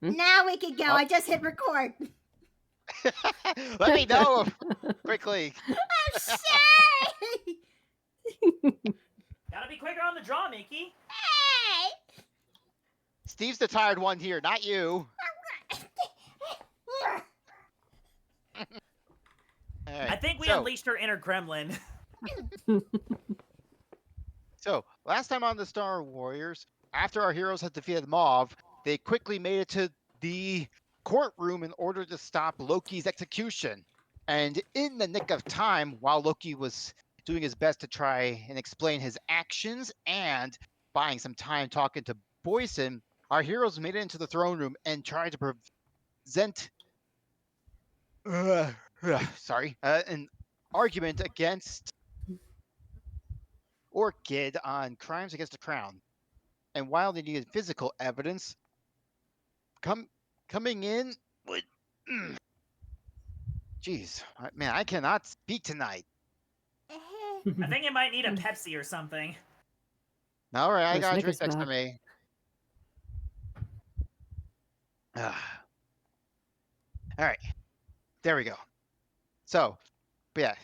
Now we can go. Oh. I just hit record. Let me know quickly. I'm sorry. Gotta be quicker on the draw, Mickey. Hey. Steve's the tired one here, not you. All right. I think we so, unleashed her inner gremlin. So, last time on the Star Warriors, after our heroes had defeated Mav, they quickly made it to the courtroom in order to stop Loki's execution. And in the nick of time, while Loki was doing his best to try and explain his actions and buying some time talking to Boyson, our heroes made it into the throne room and tried to present an argument against Orchid on crimes against the crown. And while they needed physical evidence, coming in would. Jeez, man, I cannot speak tonight. I think it might need a Pepsi or something. All right, I The got a drink Snickers next to back. me. All right, there we go. So, but yeah,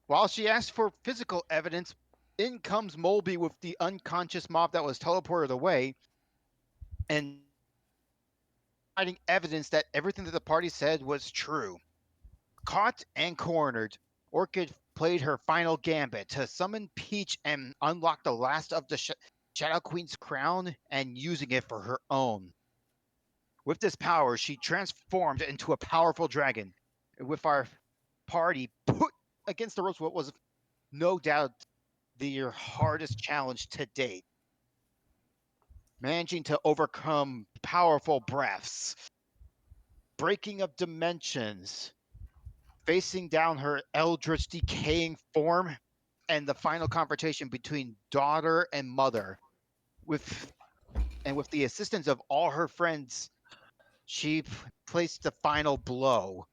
while she asked for physical evidence, in comes Molby with the unconscious mob that was teleported away, and finding evidence that everything that the party said was true. Caught and cornered, Orchid played her final gambit to summon Peach and unlock the last of the Shadow Queen's crown and using it for her own. With this power, she transformed into a powerful dragon. With our party put against the ropes, what was no doubt the hardest challenge to date. Managing to overcome powerful breaths, breaking of dimensions, facing down her eldritch decaying form, and the final confrontation between daughter and mother. With the assistance of all her friends, she placed the final blow.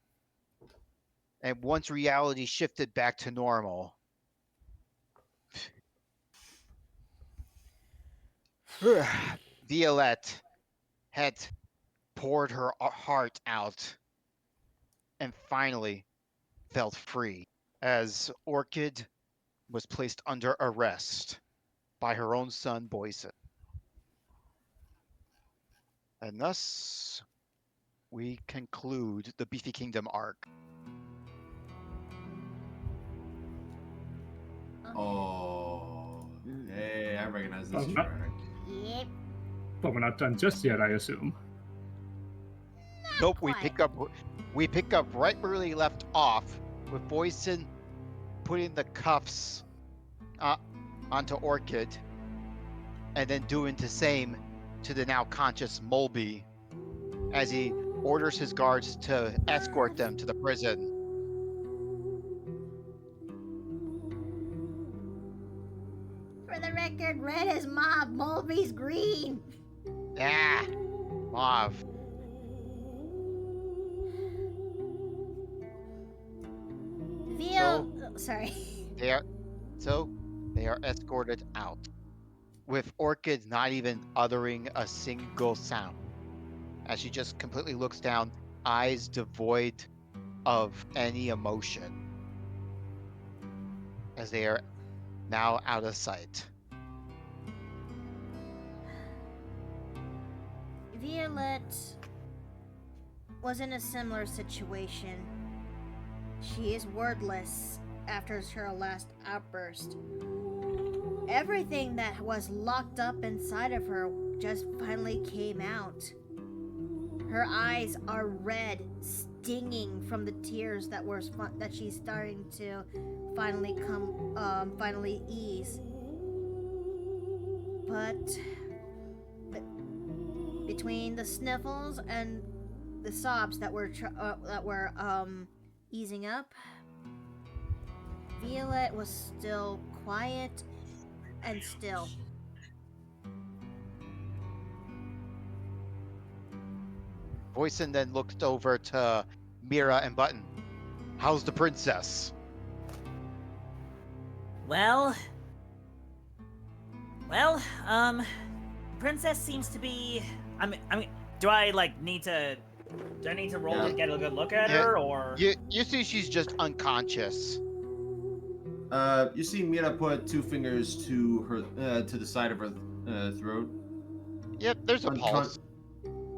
And once reality shifted back to normal, Violette had poured her heart out and finally felt free as Orchid was placed under arrest by her own son, Boyson. And thus, we conclude the Beefy Kingdom arc. Oh, hey, I recognize this Oh, track. Yep. But we're not done just yet, I assume. Nope, quite. we pick up right where we left off, with Boyson putting the cuffs onto Orchid, and then doing the same to the now conscious Molby, as he orders his guards to escort them to the prison. For the record, red is mob, Mulvey's green. Ah, Mav. Sorry. They are escorted out, with Orchid not even uttering a single sound, as she just completely looks down, eyes devoid of any emotion, as they are now out of sight. Violette was in a similar situation. She is wordless after her last outburst. Everything that was locked up inside of her just finally came out. Her eyes are red, stinging from the tears that she's starting to finally ease. But between the sniffles and the sobs that were easing up, Violette was still quiet and still. Boyson then looked over to Mira and Button. How's the princess? Well, princess seems to be. I mean, Do I like need to? Do I need to roll Yeah. to get a good look at Yeah. her, or? You see she's just unconscious. You see Mira put 2 fingers to her to the side of her throat. Yep, there's a pulse.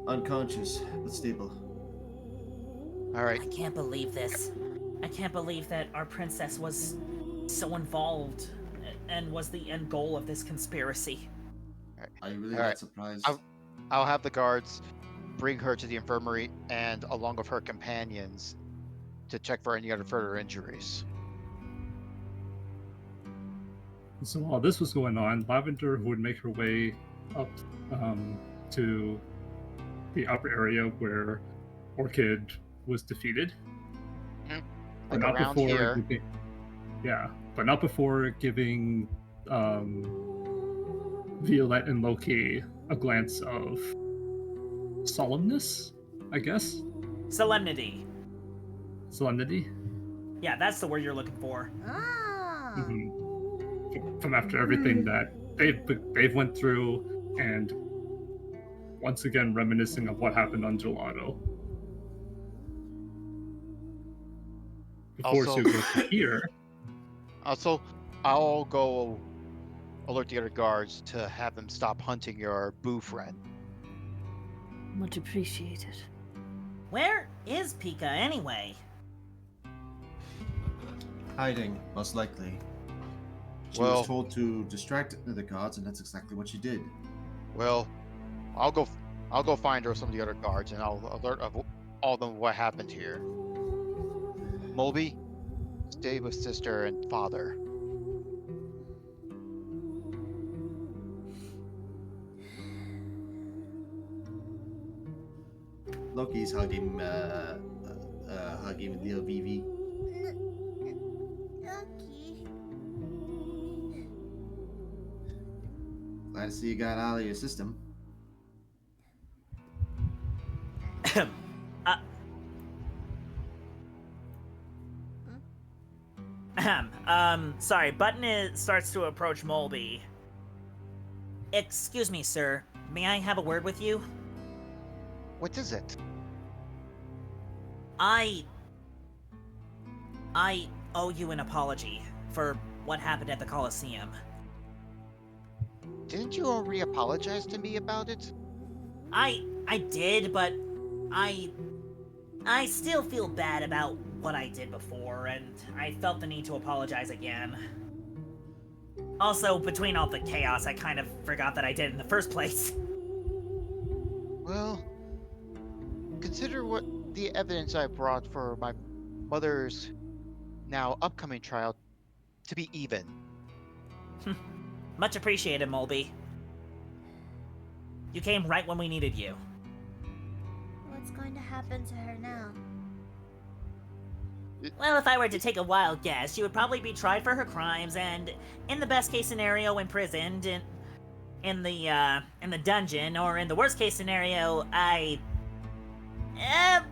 Unconscious, but stable. All right. I can't believe this. I can't believe that our princess was so involved and was the end goal of this conspiracy. Are you really All not right. surprised? I'll have the guards bring her to the infirmary and along with her companions to check for any other further injuries. So while this was going on, Lavender would make her way up to the upper area where Orchid was defeated. Like around here. But not before giving Violette and Loki a glance of solemnness, I guess. Solemnity. Solemnity. Yeah, that's the word you're looking for. Ah. From after everything that they've went through, and once again reminiscing of what happened on Gelato. Before Also- she was here. Also, I'll go alert the other guards to have them stop hunting your boo friend. Much appreciated. Where is Pika anyway? Hiding, most likely. She Well- was told to distract the gods, and that's exactly what she did. Well, I'll go find her with some of the other guards, and I'll alert of all of them what happened here. Mulby, stay with sister and father. Loki's hugging Leo Vivi. Lucky. Glad to see you got out of your system. Sorry, Button starts to approach Molby. Excuse me, sir. May I have a word with you? What is it? I owe you an apology for what happened at the Coliseum. Didn't you already apologize to me about it? I did, but I still feel bad about what I did before, and I felt the need to apologize again. Also, between all the chaos, I kind of forgot that I did in the first place. Well, consider what the evidence I brought for my mother's now upcoming trial to be even. Much appreciated, Molby. You came right when we needed you. What's going to happen to her now? Well, if I were to take a wild guess, she would probably be tried for her crimes and, in the best case scenario, imprisoned in the dungeon, or in the worst case scenario,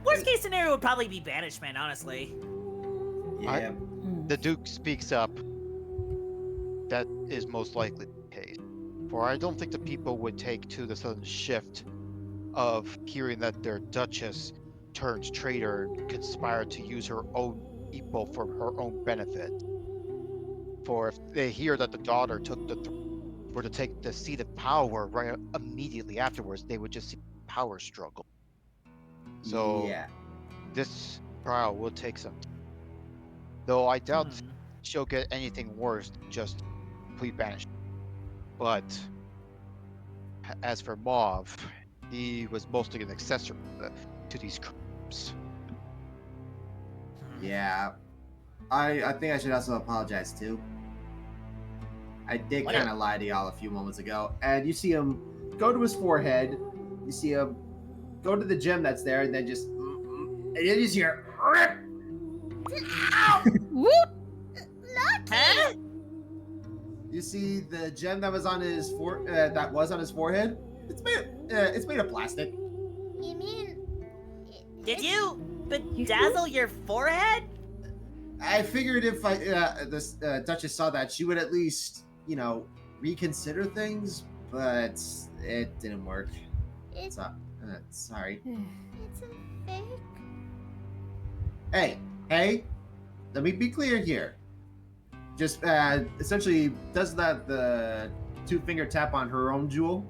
worst case scenario would probably be banishment, honestly. Yeah. The Duke speaks up. That is most likely the case. For I don't think the people would take to the sudden shift of hearing that their Duchess turns traitor and conspired to use her own people for her own benefit. For if they hear that the daughter were to take the seat of power right immediately afterwards, they would just see power struggle. So yeah. this trial will take some time. Though I doubt Hmm. she'll get anything worse than just complete banishment. But as for Mauve, he was mostly an accessory to these crimes. Yeah. I think I should also apologize too. I did What? kind of lie to y'all a few moments ago. And you see him go to his forehead. You see him go to the gem that's there, and then just. And then you just hear. Rip! Whoop! Huh? You see the gem that was on his forehead. It's made of plastic. You mean? Did you bedazzle your forehead? I figured if the Duchess saw that, she would at least, reconsider things, but it didn't work. It, So, Sorry. It's a fake. Hey, let me be clear here. Just essentially does that the 2-finger tap on her own jewel.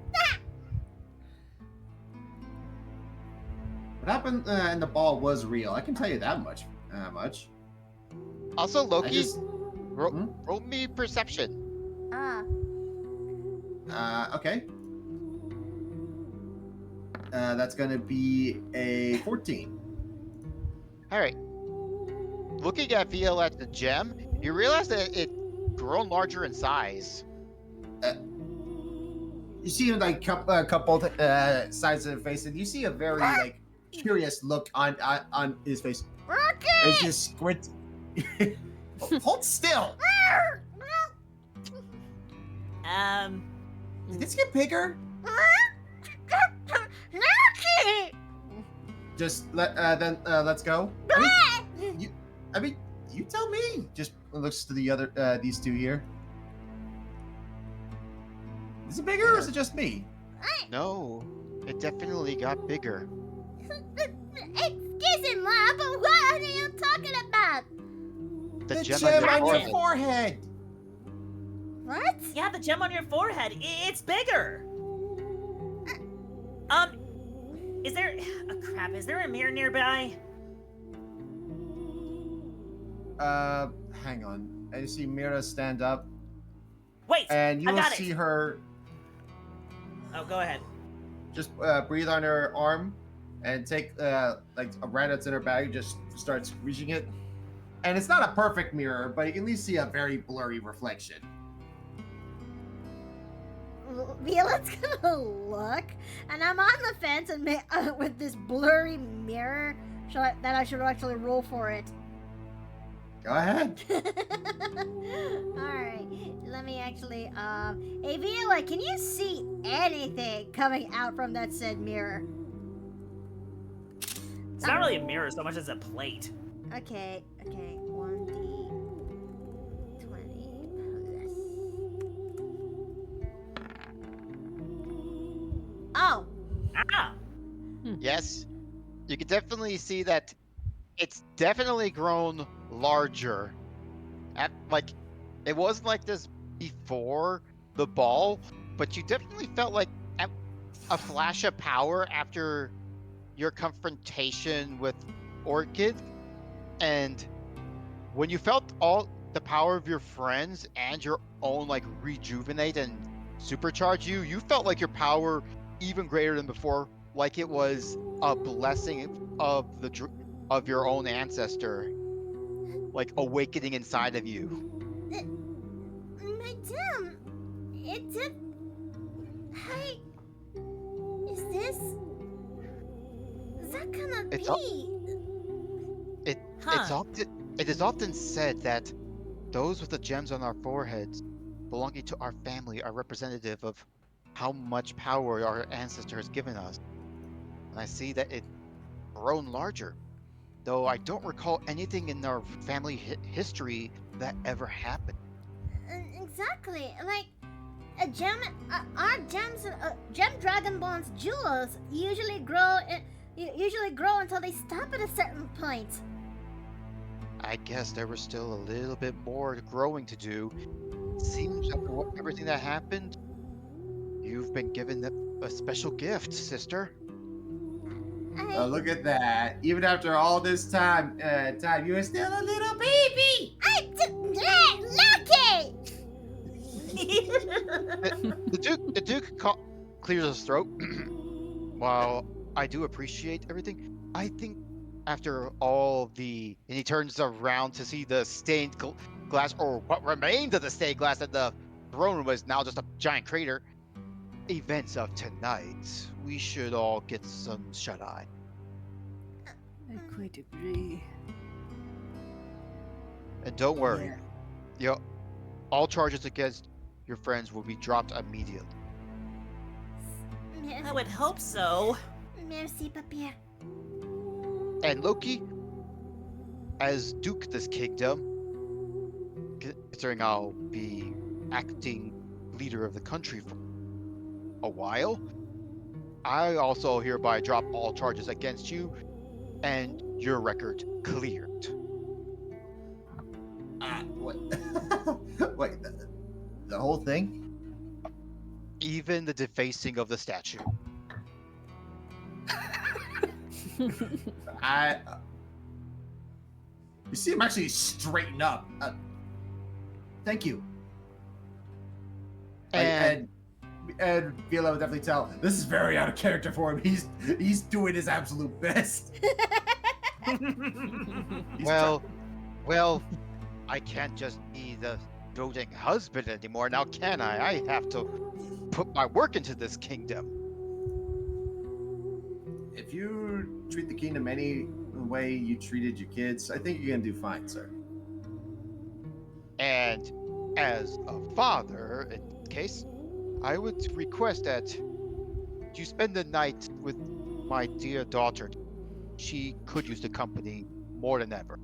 What happened in the ball was real. I can tell you that much. Also, I Loki, just roll me perception. okay. That's gonna be a 14. All right. Looking at Vio at the gem, you realize that it's grown larger in size. You see like a couple sides of the face, and you see a very like curious look on his face. It's just squint. Hold still. Did this get bigger? Just let's go. I mean, you tell me. Just looks to the other these two here. Is it bigger or is it just me? No, it definitely got bigger. Excuse me, Ma, but what are you talking about? The gem gem on on your your forehead. forehead. What? Yeah, the gem on your forehead. It's bigger. Is there? Oh, crap. Is there a mirror nearby? Hang on. I see Mira stand up, Wait. and you I will got see it. her Oh, go ahead. just breathe on her arm and take like a rat that's in her bag, just starts reaching it. And it's not a perfect mirror, but you can at least see a very blurry reflection. Violet's gonna look, and I'm on the fence and with this blurry mirror. That I should actually roll for it. Go ahead. Alright, let me actually, hey Violet, can you see anything coming out from that said mirror? It's not really a mirror so much as a plate. Okay, 1d20 plus. Oh! Ah! Yes, you can definitely see that it's definitely grown larger. Like, it wasn't like this before the ball, but you definitely felt like a flash of power after your confrontation with Orchid. And when you felt all the power of your friends and your own like rejuvenate and supercharge you felt like your power even greater than before, like it was a blessing of your own ancestor, like awakening inside of you. Madame, it did. Hey, is that gonna It's be? It is often said that those with the gems on our foreheads belonging to our family are representative of how much power our ancestor has given us. And I see that it's grown larger, though I don't recall anything in our family history that ever happened. Exactly. Like a gem, our gems, gem dragon bones jewels usually grow until they stop at a certain point. I guess there was still a little bit more growing to do. Seems after everything that happened, you've been given a special gift, sister. Oh, look at that! Even after all this time, you are still a little baby. Lucky. The Duke clears his throat. While I do appreciate everything, I think after all and he turns around to see the stained glass, or what remains of the stained glass at the throne room is now just a giant crater. Events of tonight, we should all get some shut-eye. I quite agree. And don't worry, all charges against your friends will be dropped immediately. I would hope so. Merci, papier. And Loki, as Duke of this kingdom, considering I'll be acting leader of the country for a while, I also hereby drop all charges against you, and your record cleared. What? Wait, the whole thing? Even the defacing of the statue. You see him actually straighten up. Thank you. And And Vila would definitely tell this is very out of character for him. He's doing his absolute best. He's well, I can't just be the doting husband anymore, now can I? I have to put my work into this kingdom. If you treat the kingdom any way you treated your kids, I think you're gonna do fine, sir. And as a father, in this case, I would request that you spend the night with my dear daughter. She could use the company more than ever.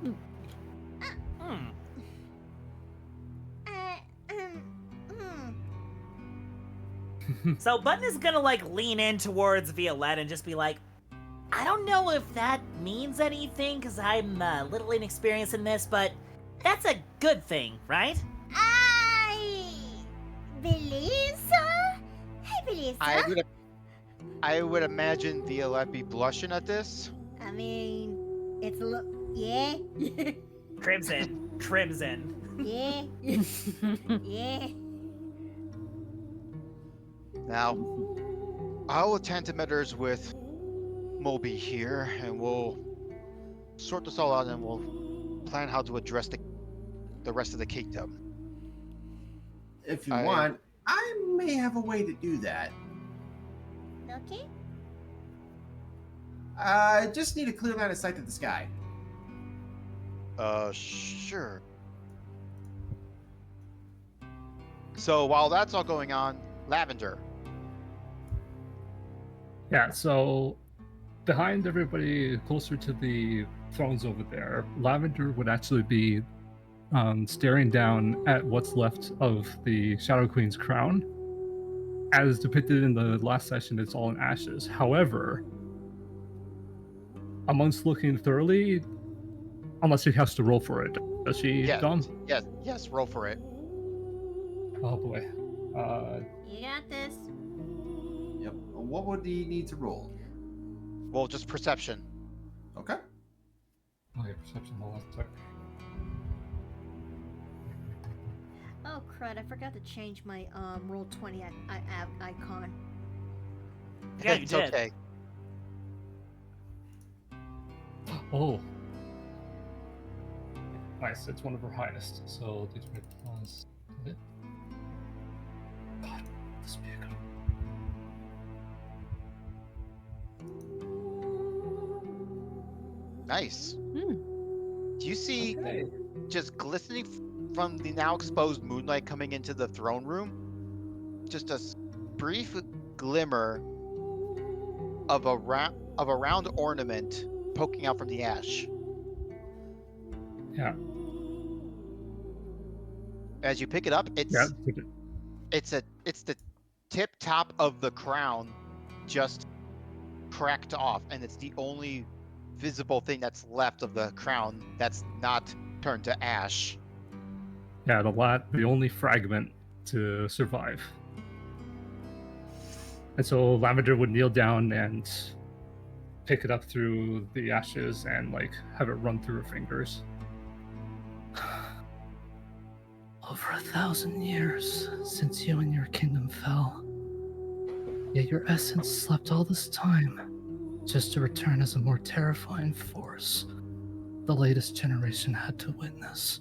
Hmm. So Button is gonna like lean in towards Violette and just be like, I don't know if that means anything because I'm a little inexperienced in this, but that's a good thing, right? I believe so. I believe so. I would imagine Violette be blushing at this. I mean, it's a look. Yeah. Crimson. Yeah. Yeah. Now, I'll attend to matters with Moby here, and we'll sort this all out, and we'll plan how to address the rest of the kingdom. If you want, I may have a way to do that. Okay. I just need a clear line of sight to the sky. Sure. So while that's all going on, Lavender. Yeah, so behind everybody closer to the thrones over there, Lavender would actually be staring down at what's left of the Shadow Queen's crown. As depicted in the last session, it's all in ashes. However, amongst looking thoroughly, unless she has to roll for it, does she, Dom? Yes, roll for it. Oh boy. You got this. Yep. What would he need to roll? Well, just perception. Okay. Okay, perception, hold on a sec. Oh crud! I forgot to change my roll 20 icon. Yeah, you It's did. okay. Oh. Nice, it's one of her highest. So, did you plus it? God, this vehicle. Nice. Hmm. Do you see Okay. just glistening from the now exposed moonlight coming into the throne room? Just a brief glimmer of a round ornament poking out from the ash. Yeah. As you pick it up, Yeah. it's the tip top of the crown just cracked off, and it's the only visible thing that's left of the crown that's not turned to ash. Yeah, the only fragment to survive. And so Lavender would kneel down and pick it up through the ashes and like have it run through her fingers. Over 1,000 years since you and your kingdom fell. Yet your essence slept all this time, just to return as a more terrifying force the latest generation had to witness.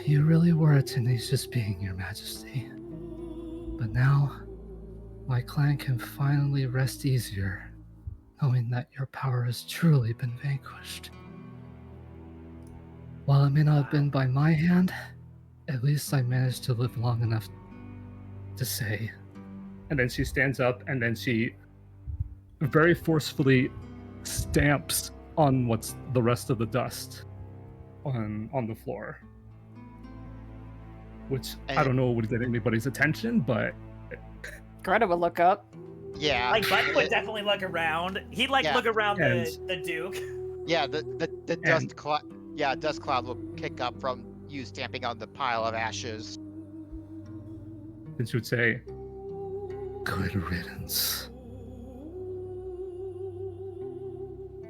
You really were a tenacious being, Your Majesty. But now, my clan can finally rest easier, knowing that your power has truly been vanquished. While it may not have been by my hand, at least I managed to live long enough to say. And then she stands up, and then she very forcefully stamps on what's the rest of the dust on the floor. which I And- don't know would get anybody's attention, but Greta would look up. Yeah. Like Button would definitely look around. He'd like Yeah. look around And- the Duke. Yeah, the dust cloud. Yeah, dust cloud will kick up from you stamping on the pile of ashes. then she would say, "Good riddance."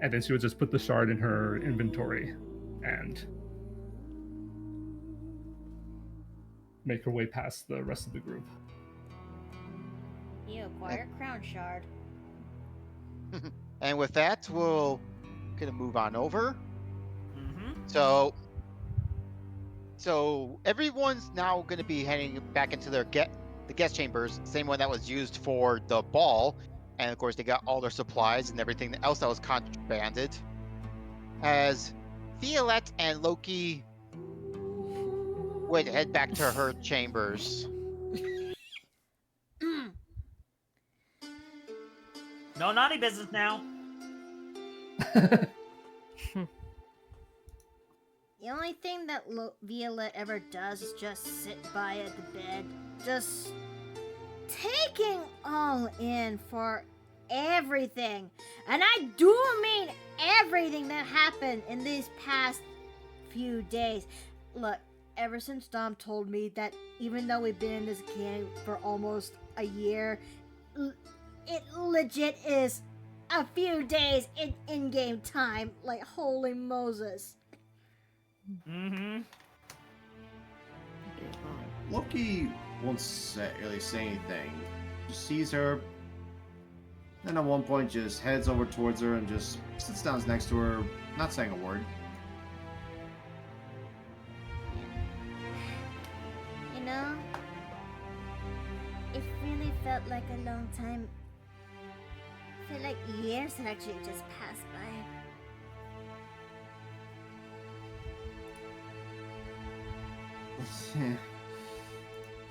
And then she would just put the shard in her inventory and make her way past the rest of the group. You acquire Crown Shard. And with that, we'll gonna move on over. Mm-hmm. So everyone's now gonna be heading back into the guest chambers, same one that was used for the ball, and of course they got all their supplies and everything else that was contrabanded. As Violette and Loki would head back to her chambers. No naughty business now. The only thing that Violette ever does is just sit by at the bed, just taking all in for everything. And I do mean everything that happened in these past few days. Look, ever since Dom told me that even though we've been in this game for almost a year, it legit is a few days in-game time. Like, holy Moses. Mm-hmm. Loki won't really say anything. Just sees her, then at one point just heads over towards her and just sits down next to her, not saying a word. You know, it really felt like a long time. It felt like years had actually just passed by.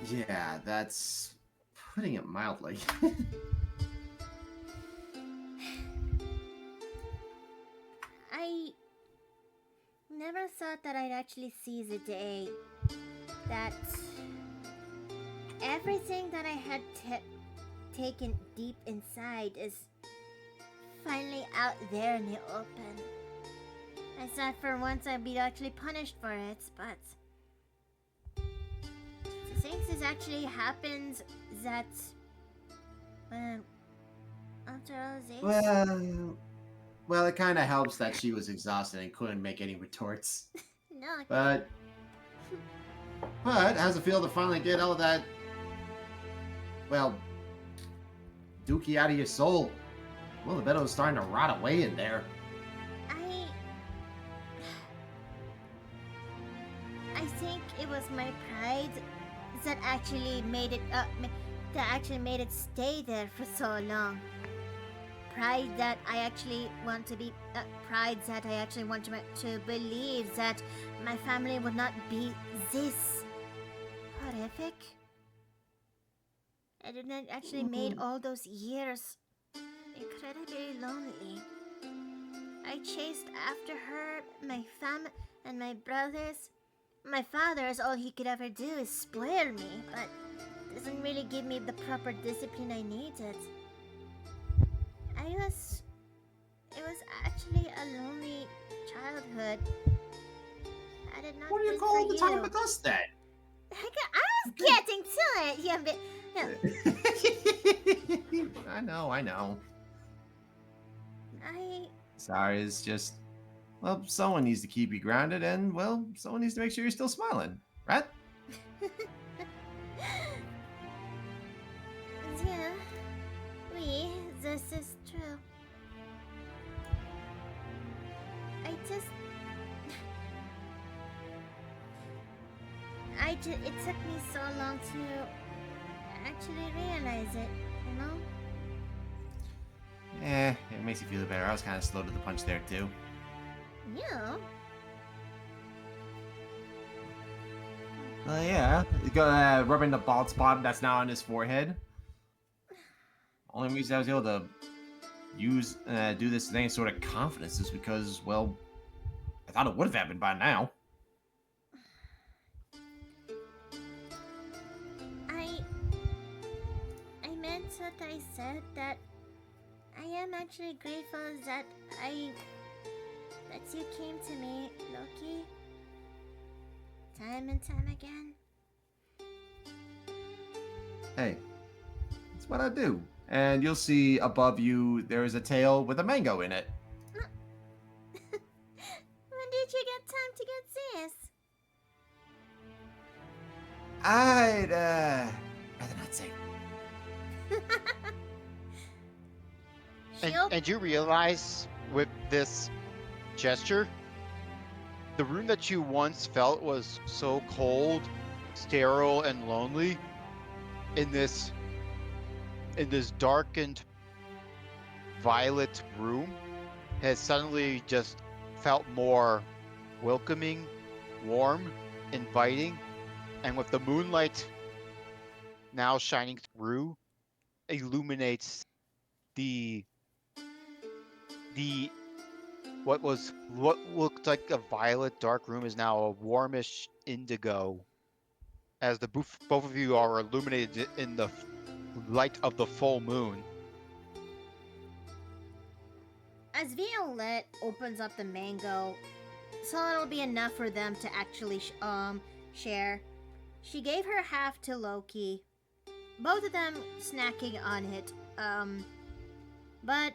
Yeah, that's putting it mildly. I never thought that I'd actually see the day that everything that I had taken deep inside is finally out there in the open. I thought for once I'd be actually punished for it, but the things that actually happens that after all this. Well, it kind of helps that she was exhausted and couldn't make any retorts. No, But how's it feel to finally get all of that, well, dookie out of your soul? Well, the bed was starting to rot away in there. I think it was my pride that actually made it stay there for so long. Pride that I actually want to be pride that I actually want to believe that my family would not be this horrific. I did not actually made all those years incredibly lonely. I chased after her, my fam and my brothers. My father's all he could ever do is spoil me, but doesn't really give me the proper discipline I needed. It was actually a lonely childhood. I did not. What do you think call for the time you. with us then? I was getting to it. Yeah, but I know. I Sorry, it's just, well, someone needs to keep you grounded, and, well, someone needs to make sure you're still smiling, right? yeah, this is true. It took me so long to actually realize it, you know? It makes you feel better. I was kind of slow to the punch there, too. Yeah. Yeah. Rubbing the bald spot that's now on his forehead. Only reason I was able to do this with any sort of confidence is because, well, I thought it would have happened by now. I said that I am actually grateful that you came to me, Loki. Time and time again. Hey, that's what I do. And you'll see above you there is a tail with a mango in it. When did you get time to get this? I'd rather not say. She'll And you realize with this gesture, the room that you once felt was so cold, sterile, and lonely, in this darkened violet room, has suddenly just felt more welcoming, warm, inviting, and with the moonlight now shining through, illuminates the what looked like a violet dark room is now a warmish indigo, as the both of you are illuminated in the light of the full moon. As Violette opens up the mango, so it'll be enough for them to actually share. She gave her half to Loki, both of them snacking on it. But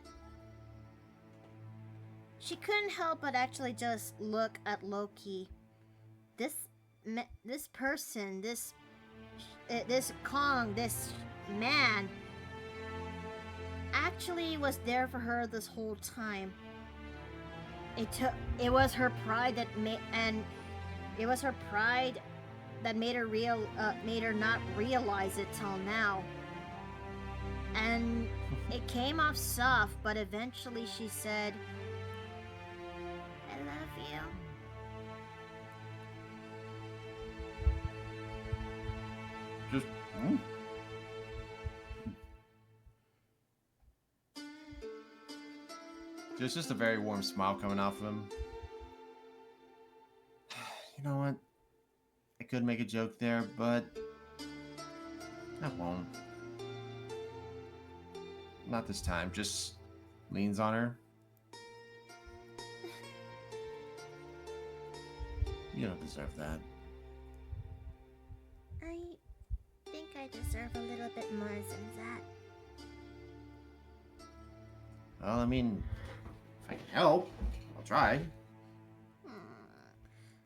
she couldn't help but actually just look at Loki. This person, this Kong, this man, actually was there for her this whole time. It was her pride that made her not realize it till now. And it came off soft, but eventually she said, "I love you." Just. There's just a very warm smile coming off of him. You know what? I could make a joke there, but I won't. Not this time. Just leans on her. You don't deserve that. I think I deserve a little bit more than that. Well, I mean, if I can help, I'll try.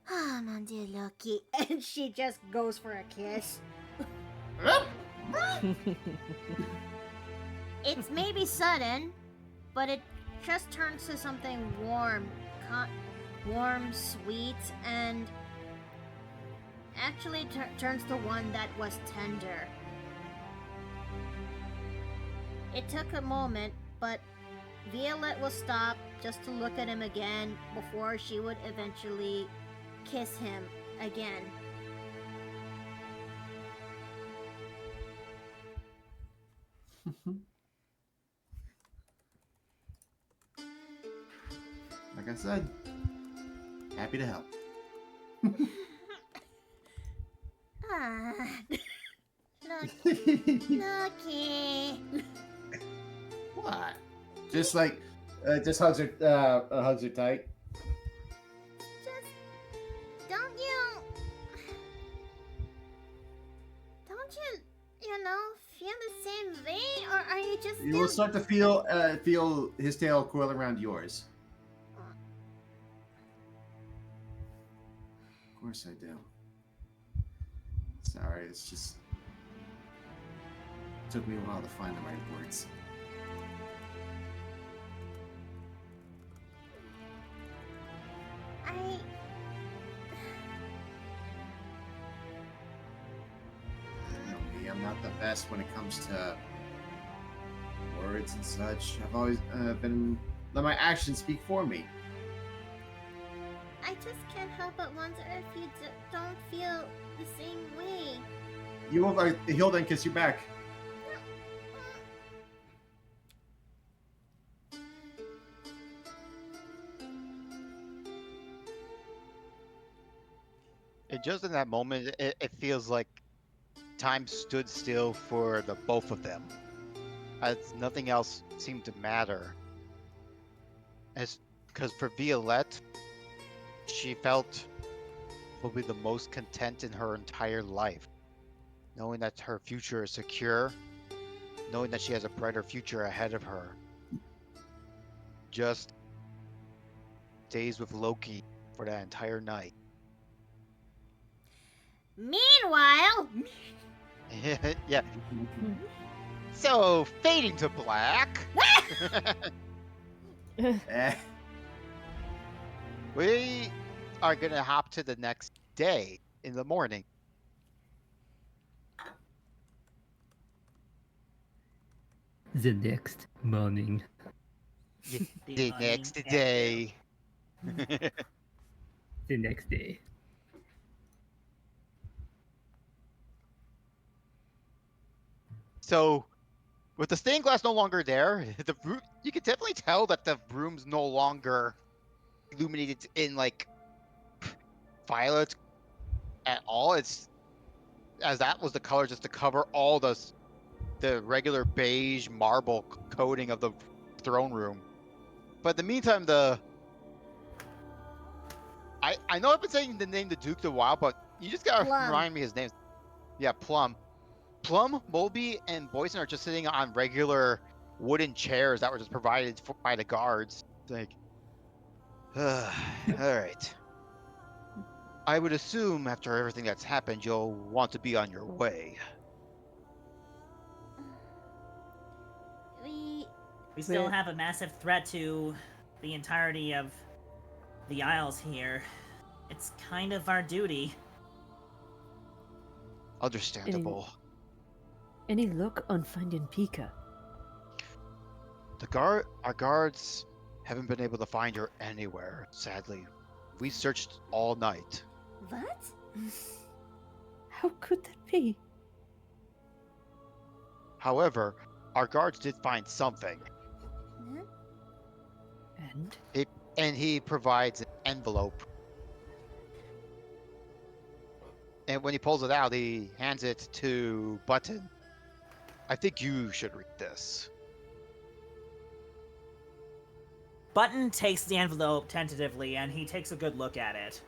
Ah, mon dear Loki. And she just goes for a kiss. It's maybe sudden, but it just turns to something warm, sweet, and actually turns to one that was tender. It took a moment, but Violette will stop just to look at him again before she would eventually kiss him again. Like I said, happy to help. Ah, Loki. What? Just like, just hugs her tight. Just don't you know, feel the same way, or are you just You will start to feel his tail coil around yours. Of course I do. Sorry, it's just took me a while to find the right words. You know me, I'm not the best when it comes to words and such. I've always been let my actions speak for me. I just can't help but wonder if you don't feel the same way. You will. He'll then kiss you back. And just in that moment, it feels like time stood still for the both of them. as nothing else seemed to matter. As because for Violette, she felt probably the most content in her entire life, knowing that her future is secure, knowing that she has a brighter future ahead of her. Just days with Loki for that entire night. Meanwhile, Yeah. So, fading to black. Eh, We are gonna hop to the next day in the morning. The next morning. The next day. The next day. So, with the stained glass no longer there, you can definitely tell that the room's no longer illuminated in like violet at all. It's as that was the color just to cover all the regular beige marble coating of the throne room. But in the meantime, I know I've been saying the name the Duke a while, but you just gotta Plum. remind me his name. Yeah, Plum. Plum, Molby, and Boyson are just sitting on regular wooden chairs that were just provided by the guards. It's like, all right. I would assume after everything that's happened, you'll want to be on your way. We still have a massive threat to the entirety of the Isles here. It's kind of our duty. Understandable. Any luck on finding Pika? Our guards haven't been able to find her anywhere, sadly. We searched all night. what? How could that be? However, our guards did find something, Huh? And? and he provides an envelope. And when he pulls it out, he hands it to Button. I think you should read this. Button takes the envelope tentatively, and he takes a good look at it.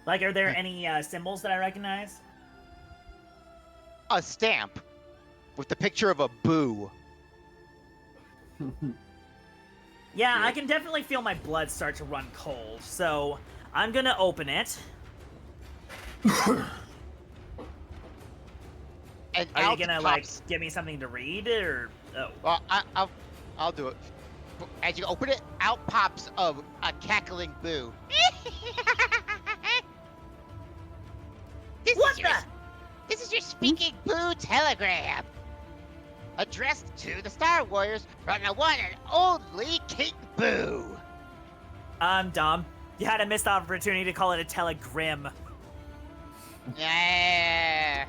Like, are there any symbols that I recognize? A stamp with the picture of a boo. Yeah, I can definitely feel my blood start to run cold, so I'm gonna open it. And Are out you gonna, pops- like, give me something to read, or... Oh. Well, I'll do it. As you open it, out pops a cackling boo. This is your speaking boo telegram, addressed to the Star Warriors from the one and only King Boo. I'm dumb. You had a missed opportunity to call it a telegram. Yeah.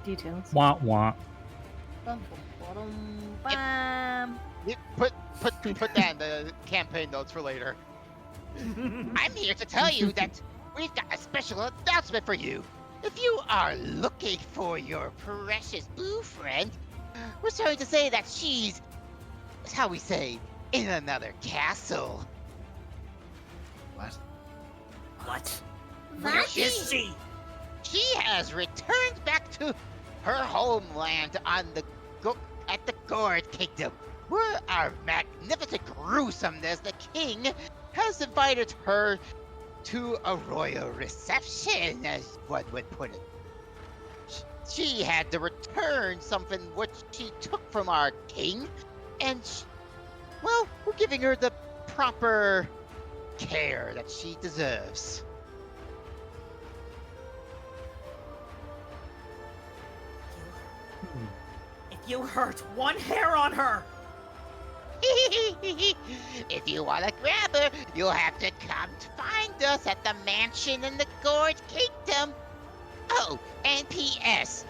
Details. Wah wah. Bum, bum, bum, bum. You put that in the campaign notes for later. I'm here to tell you that we've got a special announcement for you. If you are looking for your precious boo friend, we're sorry to say that she's, how we say, in another castle. What? What? What? Where is she? She has returned back to her homeland on at the Gourd Kingdom, where our magnificent gruesomeness, the king, has invited her to a royal reception, as one would put it. She had to return something which she took from our king, and well, we're giving her the proper care that she deserves. If you hurt one hair on her, If you want to grab her, you'll have to come to find us at the mansion in the Gourd Kingdom. Oh, and P.S.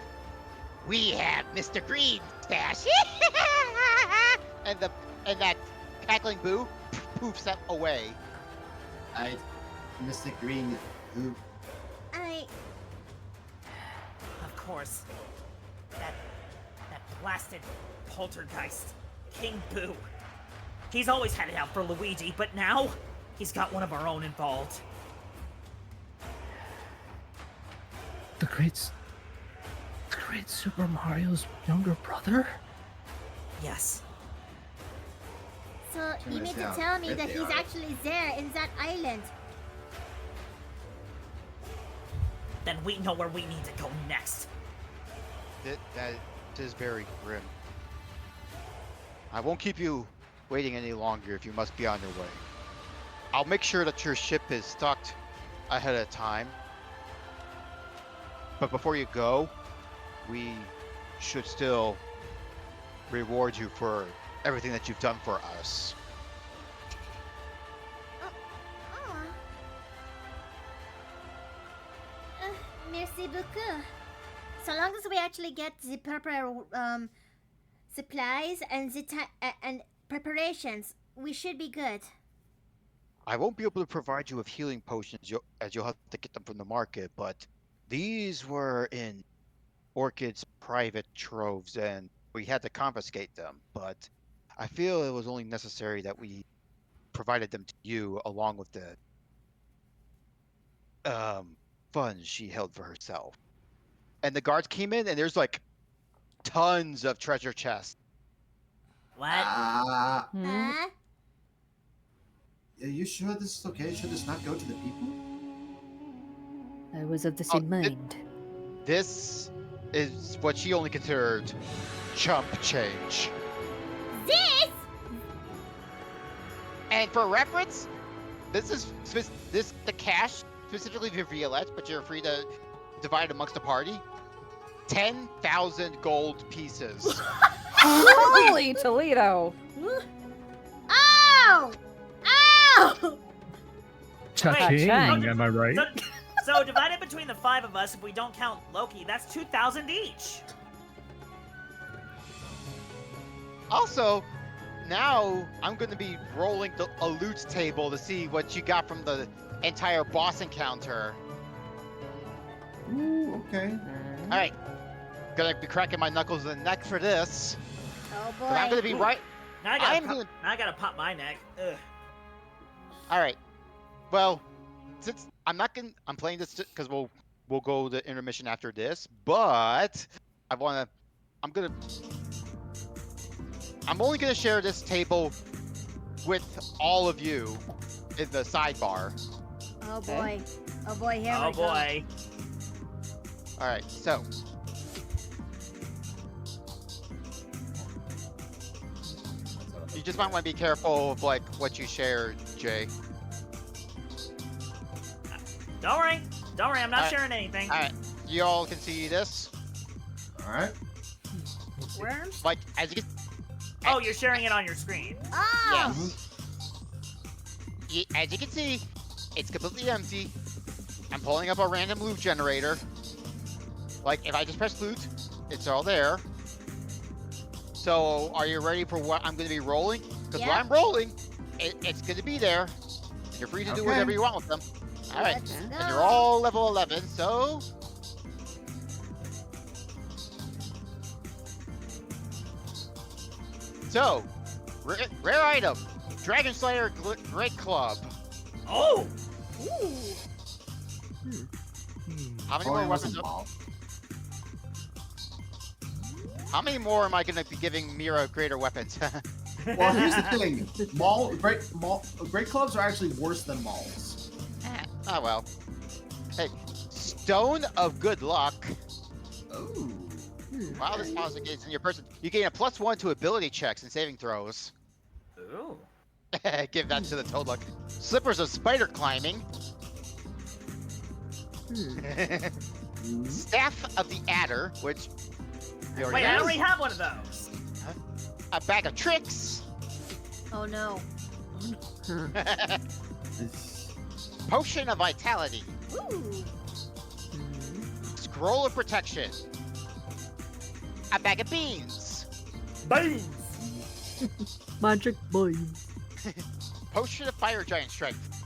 We have Mr. Green stash. and that cackling boo poofs up away. Mr. Green, who? I of course. That blasted poltergeist, King Boo. He's always had it out for Luigi, but now he's got one of our own involved. The great Super Mario's younger brother? Yes. So you Turn mean us to down. tell me If that they he's are. actually there in that island? Then we know where we need to go next. That is very grim. I won't keep you waiting any longer if you must be on your way. I'll make sure that your ship is stocked ahead of time. But before you go, we should still reward you for everything that you've done for us. Oh. Merci beaucoup. So long as we actually get the proper supplies and and preparations, we should be good. I won't be able to provide you with healing potions as you'll have to get them from the market, but these were in Orchid's private troves and we had to confiscate them. But I feel it was only necessary that we provided them to you along with the funds she held for herself. And the guards came in and there's like tons of treasure chests. What? Ah, Hmm? Huh? are you sure this location does not go to the people? I was of the Oh, same mind. This is what she only considered chump change. This? And for reference, this is the cash specifically for Violette, but you're free to divide amongst the party. 10,000 gold pieces. Holy Toledo! Ow! Ow! Cha-ching, Cha-ching. am I right? So divided between the 5 of us, if we don't count Loki, that's 2,000 each. Also, now I'm going to be rolling a loot table to see what you got from the entire boss encounter. Ooh, okay. All right, gonna be cracking my knuckles in the neck for this. Oh 'Cause I'm boy. gonna be right. Now I'm now I gotta pop my neck. Ugh. All right. Well, since I'm playing this because we'll go to intermission after this. But I'm only gonna share this table with all of you in the sidebar. Oh boy. Oh boy, here Oh we go. boy. All right. So. You just might want to be careful of like what you share, Jay. Don't worry. Don't worry, I'm not Alright. sharing anything. All right. You all can see this. All right. Worms? Like as you can. Oh, you're sharing it on your screen. Oh! Yes. As you can see, it's completely empty. I'm pulling up a random loot generator. Like, if I just press loot, it's all there. So, are you ready for what I'm going to be rolling? Because Yeah. when I'm rolling, it's going to be there. You're free to do Okay. whatever you want with them. All right. Let's And go. you're all level 11, so... So, rare item. Dragon Slayer Great Club. Oh! Ooh. How many Oh, more it was weapons? a ball. How many more am I going to be giving Mira greater weapons? Well, here's the thing. Great clubs are actually worse than malls. Oh well. Hey, Stone of Good Luck. Oh. While this policy gains in your person, you gain a +1 to ability checks and saving throws. Ooh. Give that to the Toad Luck. Slippers of Spider Climbing. Staff of the Adder, which you already Wait, I have. already have one of those. A Bag of Tricks. Oh no. Potion of Vitality. Ooh. Scroll of Protection. A Bag of Beans. Beans. Magic boy. Potion of Fire Giant Strength.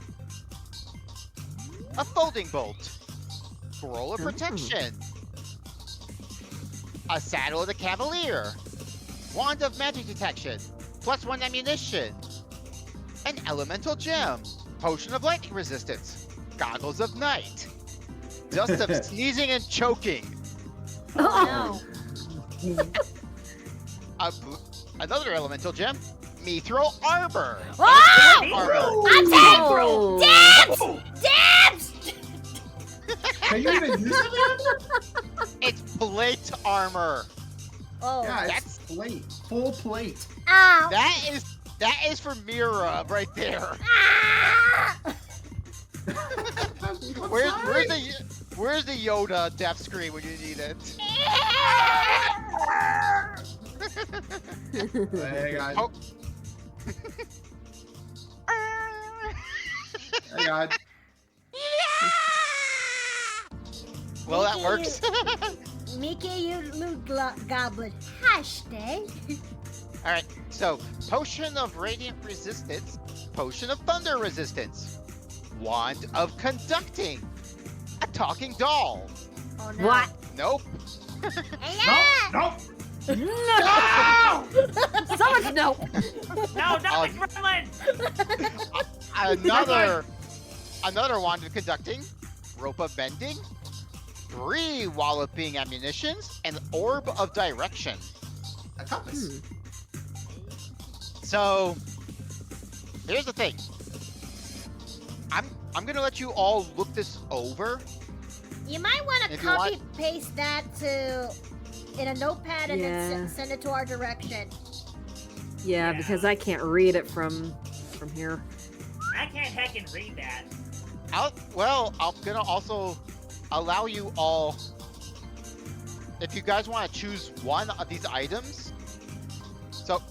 A Folding Bolt. Scroll of Protection. A Saddle of the Cavalier. Wand of Magic Detection. +1 ammunition. An Elemental Gem. Potion of Lightning Resistance. Goggles of Night. Dust of Sneezing and Choking. Oh Another Elemental Gem. Mithril Armor. Oh! Armor. I'm dead! Oh. Dibs! Can you even use it? It's Plate Armor. Oh. Yeah, it's That's- plate. Full plate. Ow! That is for Mira right there. Ah! Where's the Yoda death screen when you need it? Hang on. Oh. Hang on. Well, that works. Mickey, you loot goblin. Hashtag. All right. So, Potion of Radiant Resistance, Potion of Thunder Resistance, Wand of Conducting, a Talking Doll. Oh no. What? Nope. Hello! Nope. No! Someone no. No, not the gremlin! Another Wand of Conducting, Rope of Bending, 3 Walloping Ammunitions, and Orb of Direction. A compass. So, here's the thing. I'm gonna let you all look this over. You might want to If you copy paste that to in a notepad and then Yeah. send it to our direction. Yeah, because I can't read it from here. I can't heckin' read that. I'm gonna also allow you all, if you guys want to choose one of these items. So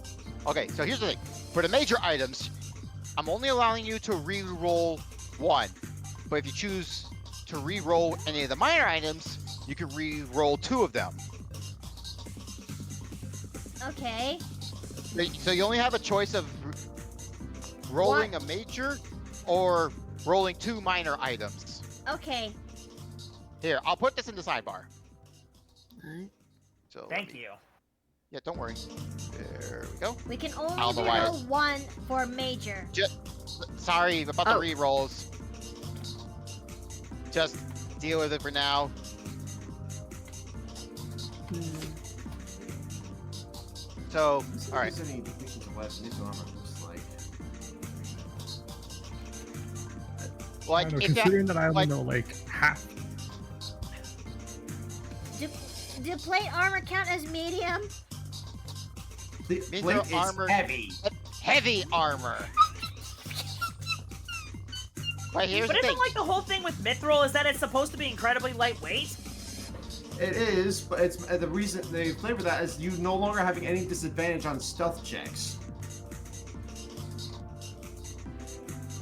here's the thing. For the major items, I'm only allowing you to re-roll 1. But if you choose to re-roll any of the minor items, you can re-roll 2 of them. Okay. So you only have a choice of rolling a major or rolling 2 minor items. Okay. Here, I'll put this in the sidebar. Alright. So Thank you. Yeah, don't worry. There we go. We can I don't only know why roll 1 for major. Sorry about the Oh. re-rolls. Just deal with it for now. So, all right. Any depictions of what Mithril armor looks like? Like, I don't know, if that, considering that I only like- know like half. Do plate armor count as medium? The Means plate they're is armored. heavy. heavy armor. But here's But the isn't thing. like the whole thing with Mithril is that it's supposed to be incredibly lightweight? It is, but it's the reason they flavor that is you no longer having any disadvantage on stealth checks.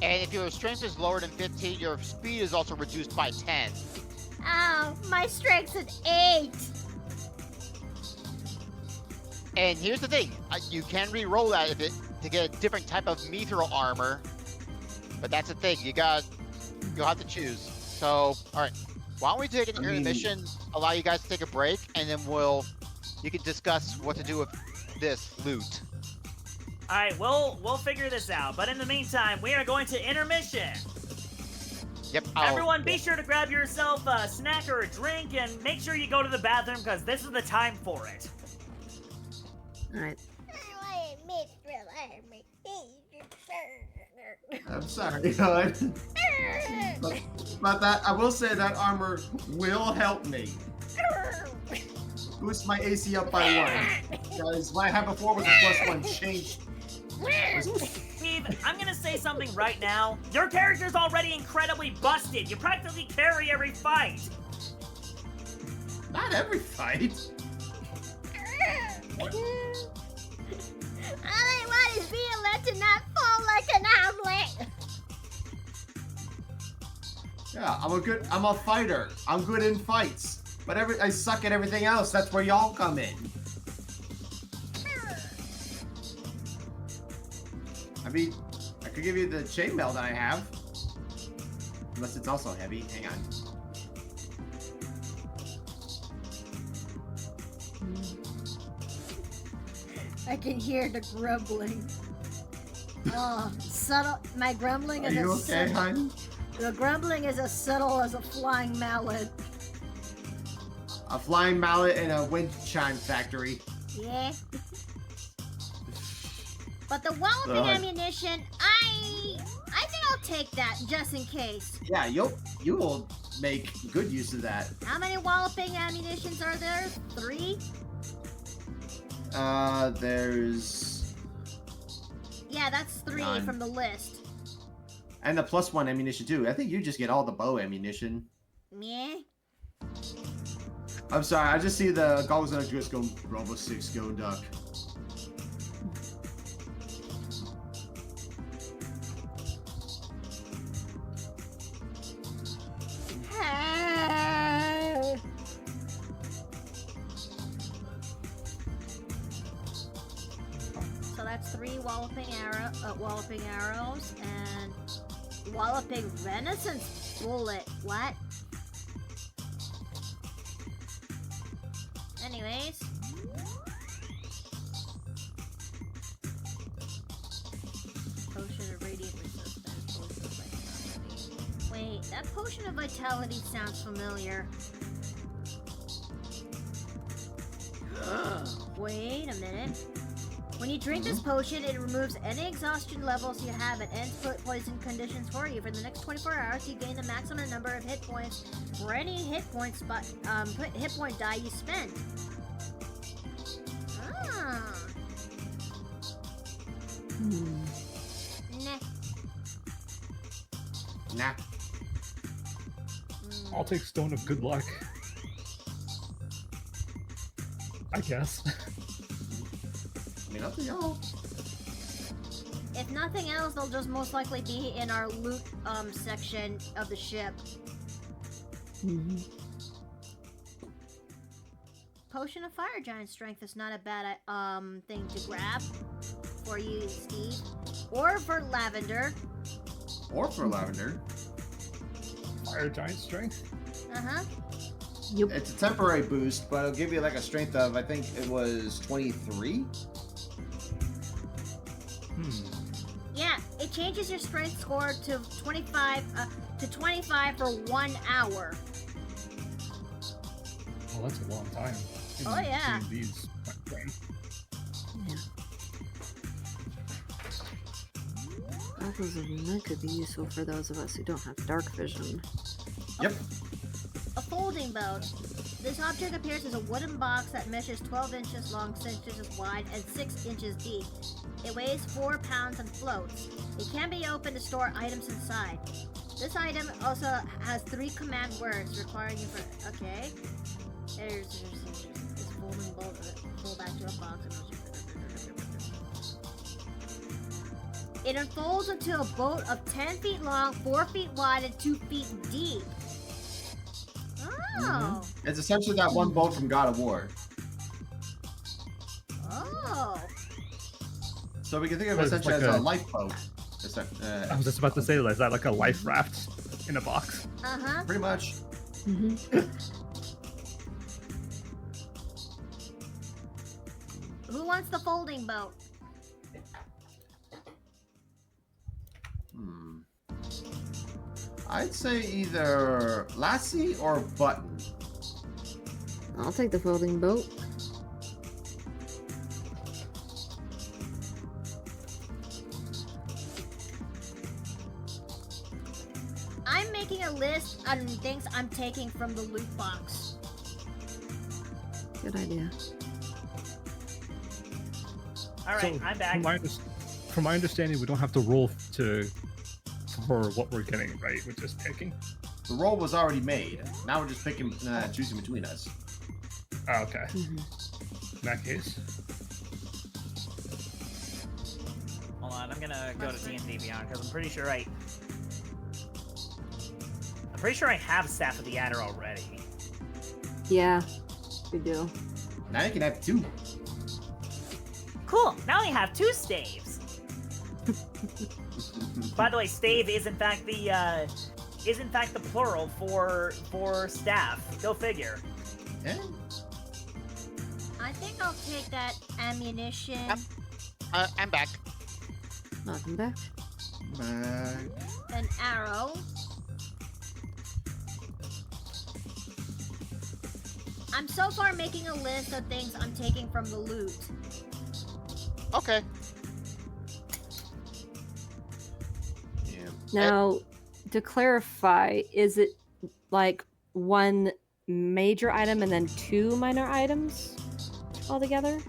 And if your strength is lower than 15, your speed is also reduced by 10. Oh, my strength's an 8. And here's the thing. You can re-roll that to get a different type of mithril armor. But that's the thing. You'll have to choose. So, alright. Why don't we take an intermission, allow you guys to take a break, and then you can discuss what to do with this loot. Alright, we'll figure this out. But in the meantime, we are going to intermission. Yep. Everyone, be sure to grab yourself a snack or a drink and make sure you go to the bathroom because this is the time for it. Alright. I'm sorry, but that I will say that armor will help me boost my AC up by 1. Because what I had before was a +1 change. Steve, I'm gonna say something right now. Your character's already incredibly busted. You practically carry every fight. Not every fight. All I want is Violet to not fall like an omelet. Yeah, I'm a fighter. I'm good in fights. But I suck at everything else. That's where y'all come in. I mean, I could give you the chainmail that I have. Unless it's also heavy. Hang on. I can hear the grumbling. Oh, subtle. My grumbling Are is you as okay, subtle. hon? The grumbling is as subtle as a flying mallet. A flying mallet in a wind chime factory. Yeah. But the walloping God. ammunition, I think I'll take that just in case. Yeah, you will make good use of that. How many walloping ammunitions are there? 3? There's Yeah, that's 3 None. from the list. and the +1 ammunition too. I think you just get all the bow ammunition. Yeah. I'm sorry, I just see the goggles and just go Bravo 6 go duck. So that's 3 walloping arrows and walloping renaissance bullet. What? Anyways. Potion of radiant resistance. Potion of vitality. Wait, that potion of vitality sounds familiar. Wait a minute. When you drink this potion, it removes any exhaustion levels you have and ends poison conditions for you. For the next 24 hours, you gain the maximum number of hit points for any hit point die you spend. Ah. Nah. Nah. I'll take Stone of Good Luck. I guess. I mean, up to y'all. If nothing else, they'll just most likely be in our loot section of the ship. Mhm. Potion of Fire Giant Strength is not a bad thing to grab for you, Steve, or for Lavender. Or for Lavender. Fire Giant Strength? Uh-huh. Yep. It's a temporary boost, but it'll give you like a strength of, I think it was 23. Yeah, it changes your strength score to 25 for 1 hour. Oh, that's a long time. in Oh, yeah. D&D's time. Apples of that could be useful for those of us who don't have dark vision. Yep. A folding boat. This object appears as a wooden box that measures 12 inches long, 6 inches wide, and 6 inches deep. It weighs 4 pounds and floats. It can be opened to store items inside. This item also has 3 command words requiring you for... Okay. There's this folding boat. Pull back to a box. It unfolds into a boat of 10 feet long, 4 feet wide, and 2 feet deep. Oh. It's essentially that one boat from God of War. Oh. So we can think of it It's essentially like as a a- lifeboat. I was just about to say, is that like a life raft in a box? Uh-huh. Pretty much. Who wants the folding boat? I'd say either Lassie or Button. I'll take the folding boat. I'm making a list on things I'm taking from the loot box. Good idea. Alright, So, I'm back. From my understanding, we don't have to roll for what we're getting, right? We're just picking. The roll was already made. Now we're just picking, choosing between us. Oh, okay. Mhm. In that case, Hold on, I'm gonna go to D&D Beyond because I'm pretty sure I have Staff of the Adder already. Yeah, we do. Now you can have 2. Cool. Now I have 2 staves. By the way, stave is in fact the plural for staff. Go figure. Yeah. I think I'll take that ammunition. I'm back. Welcome back. An arrow. I'm so far making a list of things I'm taking from the loot. Okay. Yeah. Now, to clarify, is it like one major item and then 2 minor items altogether?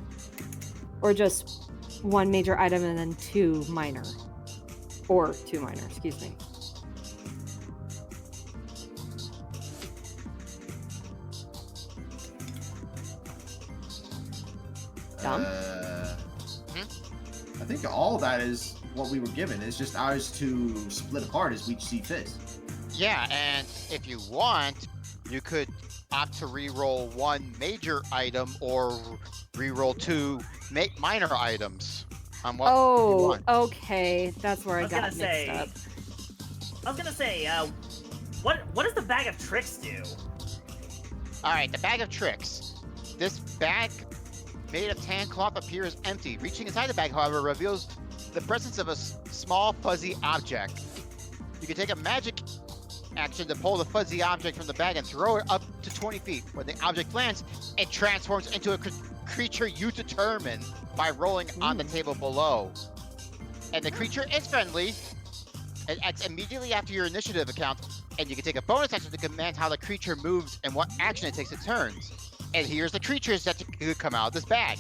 Or just one major item and then 2 minor? Or 2 minor, excuse me. Dom? I think all of that is what we were given. It's just ours to split apart as we see fit. Yeah, and if you want, you could opt to re-roll 1 major item or re-roll 2 minor items. On what you Oh, want. okay. That's where I, was got gonna mixed say. up. I was gonna say, what does the bag of tricks do? All right, the bag of tricks. This bag made of tan cloth appears empty. Reaching inside the bag, however, reveals the presence of a small fuzzy object. You can take a magic action to pull the fuzzy object from the bag and throw it up to 20 feet. When the object lands, it transforms into a creature you determine by rolling on the table below. And the creature is friendly. It acts immediately after your initiative account, and you can take a bonus action to command how the creature moves and what action it takes its turns. And here's the creatures that could come out of this bag.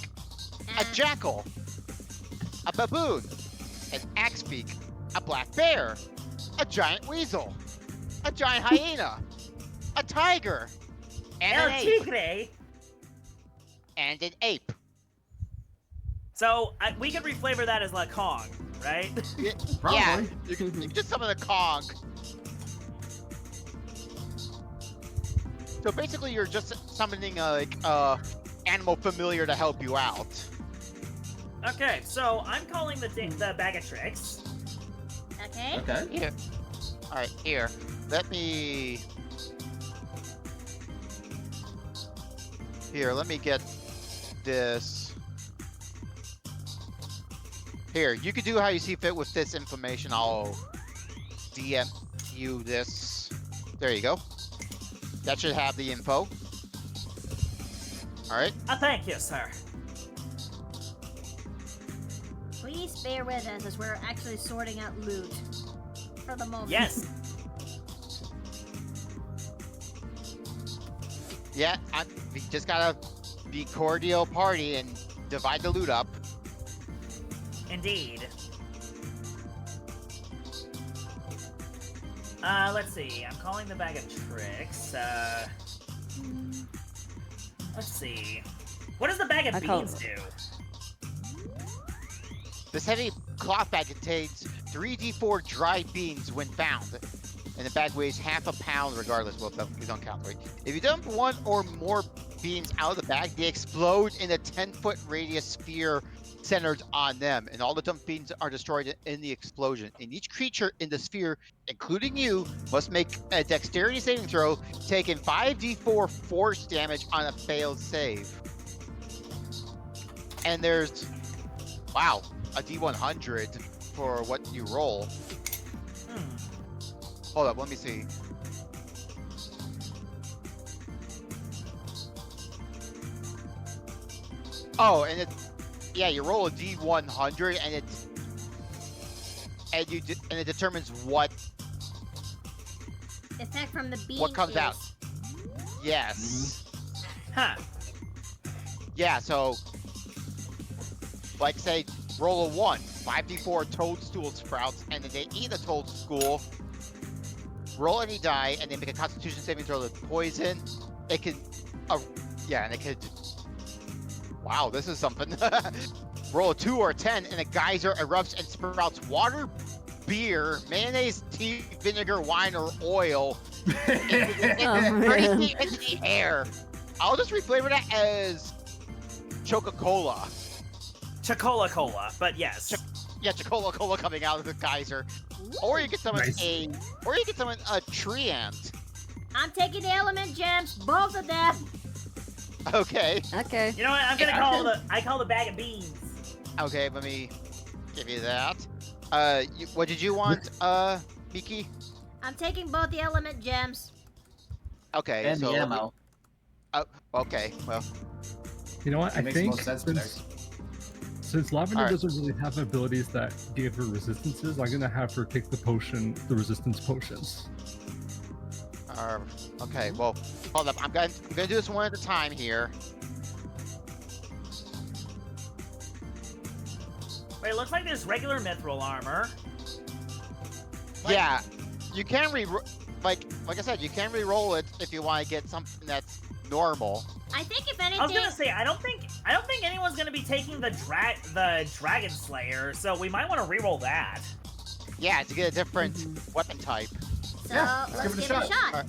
A jackal, a baboon, an axebeak, a black bear, a giant weasel, a giant hyena, a tiger, and El an ape. Tigre. And an ape. So we could reflavor that as La Kong, right? Probably. Yeah, you can just summon the Kong. So basically, you're just summoning a animal familiar to help you out. Okay, so I'm calling the bag of tricks. Okay. Okay. Here. All right, here. Let me. Here, let me get this. Here, you can do how you see fit with this information. I'll DM you this. There you go. That should have the info. All right. Thank you, sir. Please bear with us as we're actually sorting out loot for the moment. Yes. Yeah, we just gotta be cordial party and divide the loot up. Indeed. Let's see. I'm calling the bag of tricks. Let's see. What does the bag of I call beans do? This heavy cloth bag contains 3d4 dried beans when found, and the bag weighs half a pound regardless. Well, we don't count, right? If you dump 1 or more beans out of the bag, they explode in a 10-foot radius sphere centered on them, and all the dumped beans are destroyed in the explosion. And each creature in the sphere, including you, must make a dexterity saving throw, taking 5d4 force damage on a failed save. And there's, wow, a d100 for what you roll. Hold up, let me see. Oh, and it, yeah, you roll a d100, and it determines what Effect from the bean. what comes is... out. Yes. Huh. Yeah. So, like, say, roll a 1, 5d4 toadstool sprouts, and then they eat a toadstool. Roll any die, and then make a Constitution saving throw with poison. It can, yeah, and it could. Wow, this is something. Roll a 2 or a 10, and a geyser erupts and sprouts water, beer, mayonnaise, tea, vinegar, wine, or oil into the air. I'll just reflavor that as Coca-Cola. Chocola Cola, but yes. Yeah, Coca-Cola coming out of the geyser. Or you can summon Nice. a tree ant. I'm taking the element gems, both of them. Okay. Okay. You know what? I'm gonna call the bag of beans. Okay, let me give you that. What did you want, Miki? I'm taking both the element gems. Okay, And so the let me- ammo. okay, well, You know what? It I makes think most sense for there. since Lavender Alright. doesn't really have abilities that give her resistances, I'm gonna have her take the resistance potions. okay, well, hold up. I'm gonna do this one at a time here. Wait, it looks like there's regular mithril armor. Like- Yeah, you can like I said, you can re-roll it if you want to get something that's normal. I think if I was anything, gonna say I don't think anyone's gonna be taking the Dragon Slayer, so we might want to reroll that. Yeah, to get a different weapon type. so Yeah, let's give it a shot.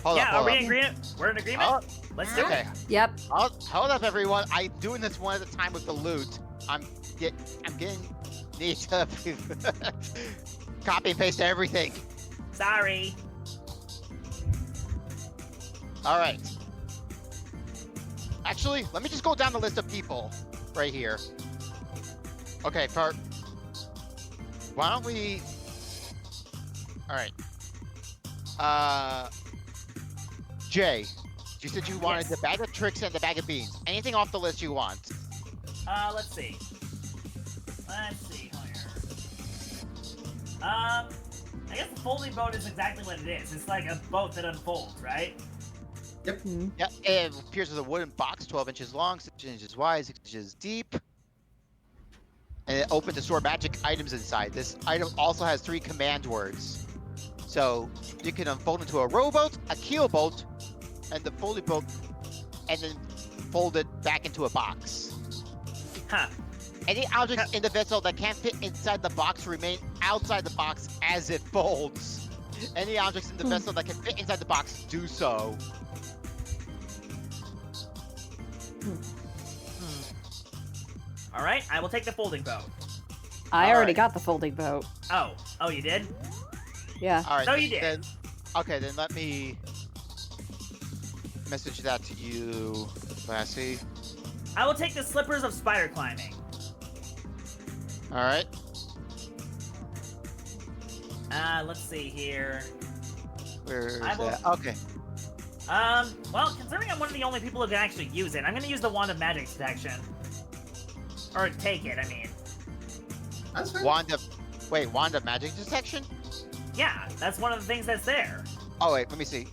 Hold Yeah, up, are hold we up. in agreement? We're in agreement. Oh, Let's do okay. it. Yep. Hold up, everyone. I'm doing this one at a time with the loot. I'm getting need to copy and paste everything. Sorry. All right. Actually, let me just go down the list of people right here. Okay, why don't we? All right. Jay, you said you wanted Yes. the bag of tricks and the bag of beans. Anything off the list you want? Let's see. I guess the folding boat is exactly what it is. It's like a boat that unfolds, right? Mhm. Yeah, it appears as a wooden box, 12 inches long, 6 inches wide, 6 inches deep. And it opens to store magic items inside. This item also has 3 command words. So you can unfold into a rowboat, a keelboat, and the folding boat, and then fold it back into a box. Huh. Any objects in the vessel that can't fit inside the box remain outside the box as it folds. Any objects in the vessel that can fit inside the box do so. All right, I will take the folding boat. I already Alright. got the folding boat. Oh, you did? Yeah. All right. So you did. Then, okay, then let me message that to you, Lassie. I will take the slippers of spider climbing. All right. Let's see here. Where's I will- that? Okay. Well, considering I'm one of the only people who can actually use it, I'm gonna use the Wand of Magic Detection. Or take it, I mean. That's fine. Wand of magic detection? Yeah, that's one of the things that's there. Oh wait, let me see.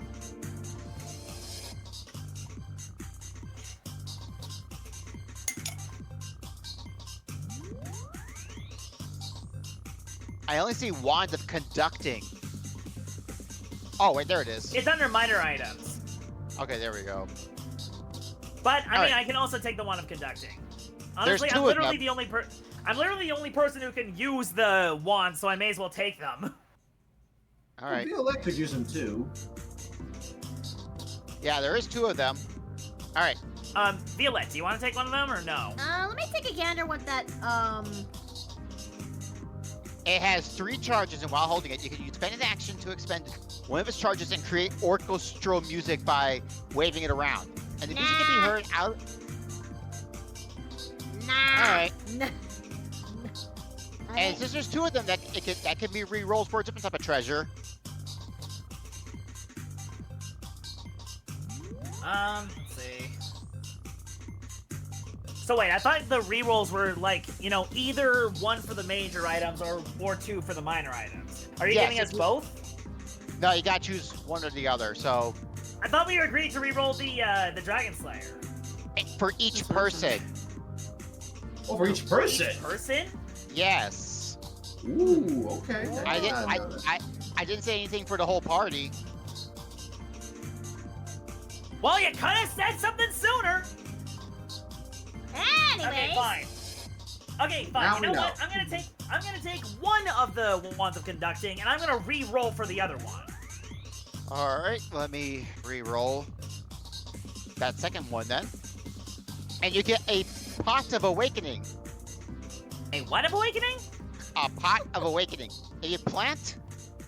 I only see wand of conducting. Oh wait, there it is. It's under minor items. Okay, there we go. But, I mean, Alright. I can also take the Wand of Conducting. There's Honestly, two I'm of literally them. the only I'm literally the only person who can use the wand, so I may as well take them. All right. Violette could use them too. Yeah, there is 2 of them. All right. Violette, do you want to take one of them or no? Let me take a gander what that, It has 3 charges, and while holding it, you can spend an action to expend one of its charges and create orchestral music by waving it around. And the music can be heard out. nah. Alright. Nah. And since there's 2 of them, that can be re-rolled for a different type of treasure. Let's see. So wait, I thought the rerolls were like, you know, either 1 for the major items or 2 for the minor items. Are you Yes, giving us it's- both? No, you gotta choose one or the other. So I thought we agreed to reroll the Dragon Slayer. for each person, Oh, for each person. Each person? yes. Ooh, okay. I didn't. did know that. I didn't say anything for the whole party. Well, you could have said something sooner. Anyways. Okay, fine. Okay, fine. Now You we know know. what? I'm gonna take one of the wands of conducting, and I'm gonna re-roll for the other one. All right, let me re-roll that second one then, and you get a pot of awakening. A what of awakening? A pot of awakening. And you plant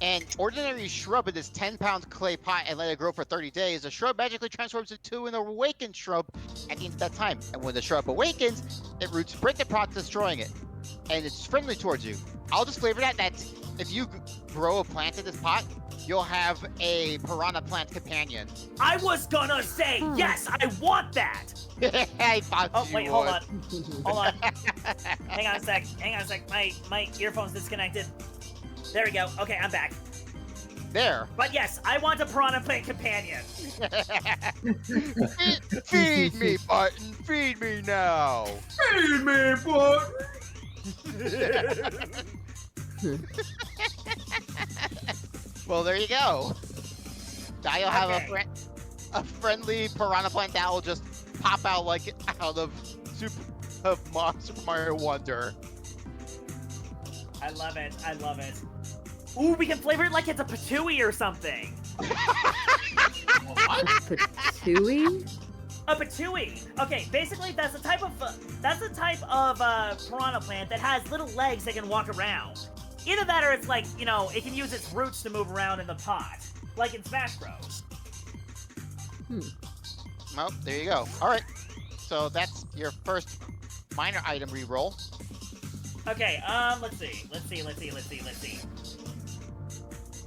an ordinary shrub in this 10-pound clay pot and let it grow for 30 days, the shrub magically transforms into an awakened shrub at the end of that time. And when the shrub awakens, its roots break the pot, destroying it. And it's friendly towards you. I'll just flavor that if you grow a plant in this pot, you'll have a piranha plant companion. I was gonna say, yes, I want that! I thought Oh, you wait, would. hold on. Hold on. Hang on a sec. My earphone's disconnected. There we go. Okay, I'm back. There. But yes, I want a piranha plant companion. Feed me, Button. Feed me now. Feed me, boy. Well, there you go. Now you'll have Okay. a friendly piranha plant that will just pop out like out of Super Mario Wonder. I love it. I love it. Ooh, we can flavor it like it's a patooey or something. Patooey? A patooey. Okay, basically that's the type of piranha plant that has little legs that can walk around. Either that or it's like, you know, it can use its roots to move around in the pot, like in Smash Bros. Well, there you go. All right. So that's your first minor item reroll. Okay, let's see.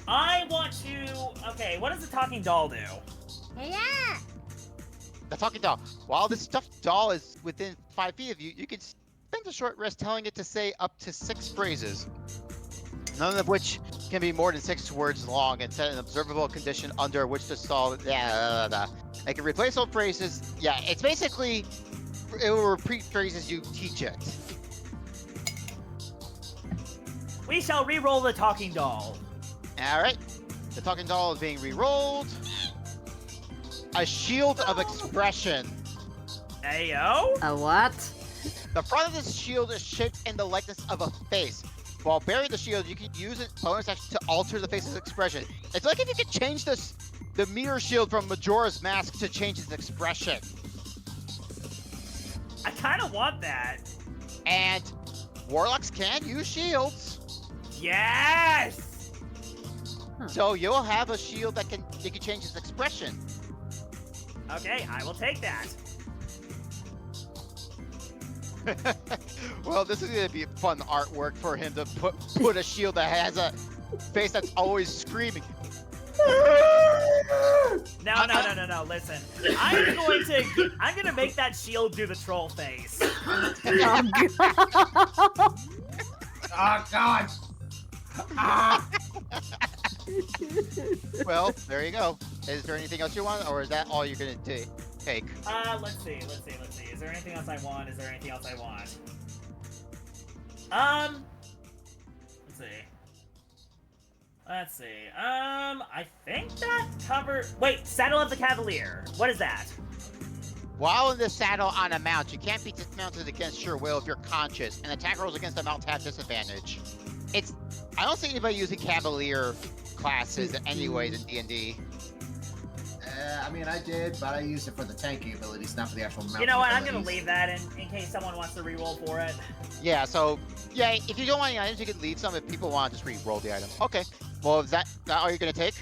I want to. Okay, what does the talking doll do? Yeah. The talking doll. While the stuffed doll is within 5 feet of you, you can spend a short rest telling it to say up to 6 phrases, none of which can be more than 6 words long, and set an observable condition under which to solve. It can replace old phrases. Yeah, it's basically it will repeat phrases you teach it. We shall re-roll the talking doll. All right, the talking doll is being re-rolled. A shield of expression. Ayo? A what? The front of this shield is shaped in the likeness of a face. While bearing the shield, you can use it bonus action to alter the face's expression. It's like if you could change the mirror shield from Majora's Mask to change its expression. I kind of want that. And warlocks can use shields, Yes! so you'll have a shield that can change its expression. Okay, I will take that. Well, this is gonna be fun artwork for him to put a shield that has a face that's always screaming. No, listen. I'm gonna make that shield do the troll face. Oh God. Ah. Well, there you go. Is there anything else you want, or is that all you're gonna take? Let's see. Is there anything else I want? Let's see. I think that covered. Wait, Saddle of the Cavalier. What is that? While in the saddle on a mount, you can't be dismounted against your will if you're conscious, and attack rolls against the mount have disadvantage. I don't see anybody using Cavalier classes anyways in D&D. I mean, I did, but I used it for the tanking abilities, not for the actual mounting You know what? I'm gonna abilities. leave that in case someone wants to reroll for it. Yeah, so, yeah, if you don't want any items, you can leave some if people want to just re-roll the item. Okay, well, is that all you're going to take?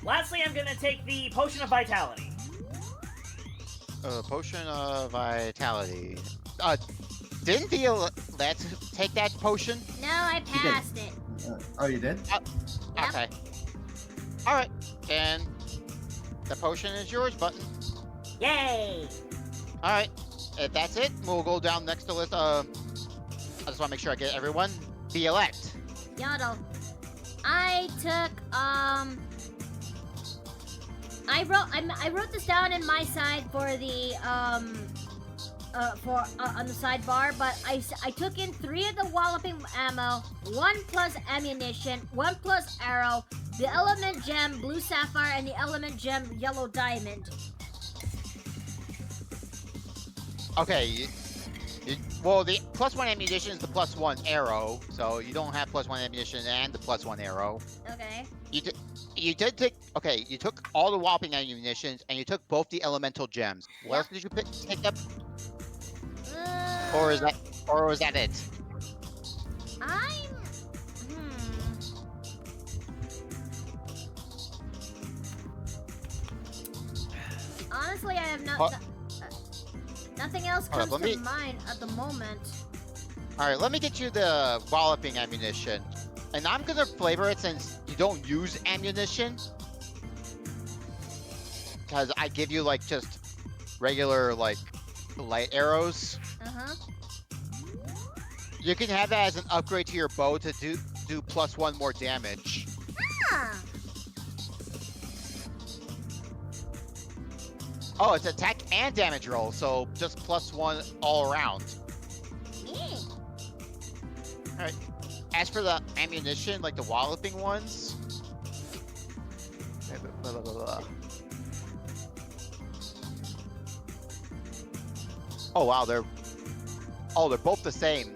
Lastly, I'm gonna take the Potion of Vitality. Potion of Vitality. Didn't let's take that potion? No, I did. passed it. Oh, you did? Yep. Okay. Alright, and the potion is yours, Button. Yay! Alright, if that's it, we'll go down next to the list. I just want to make sure I get everyone. The elect. Yodel. I took I wrote this down in my side for the on the sidebar, but I took in 3 of the walloping ammo, 1 plus ammunition, 1 plus arrow, the element gem blue sapphire, and the element gem yellow diamond. Okay, well, the +1 ammunition is the +1 arrow, so you don't have +1 ammunition and the +1 arrow. Okay. You did take. Okay, you took all the whopping ammunitions, and you took both the elemental gems. What else did you take up? Or is that it? honestly, I have Huh? nothing else Hold comes up, let to me- mind at the moment. All right, let me get you the walloping ammunition, and I'm gonna flavor it since you don't use ammunition, because I give you like just regular like light arrows. Uh-huh. You can have that as an upgrade to your bow to do +1 more damage. Ah, Oh, it's attack and damage roll, so just +1 all around. me. As for the ammunition, like the walloping ones. Blah, blah, blah, blah. Oh wow, they're both the same.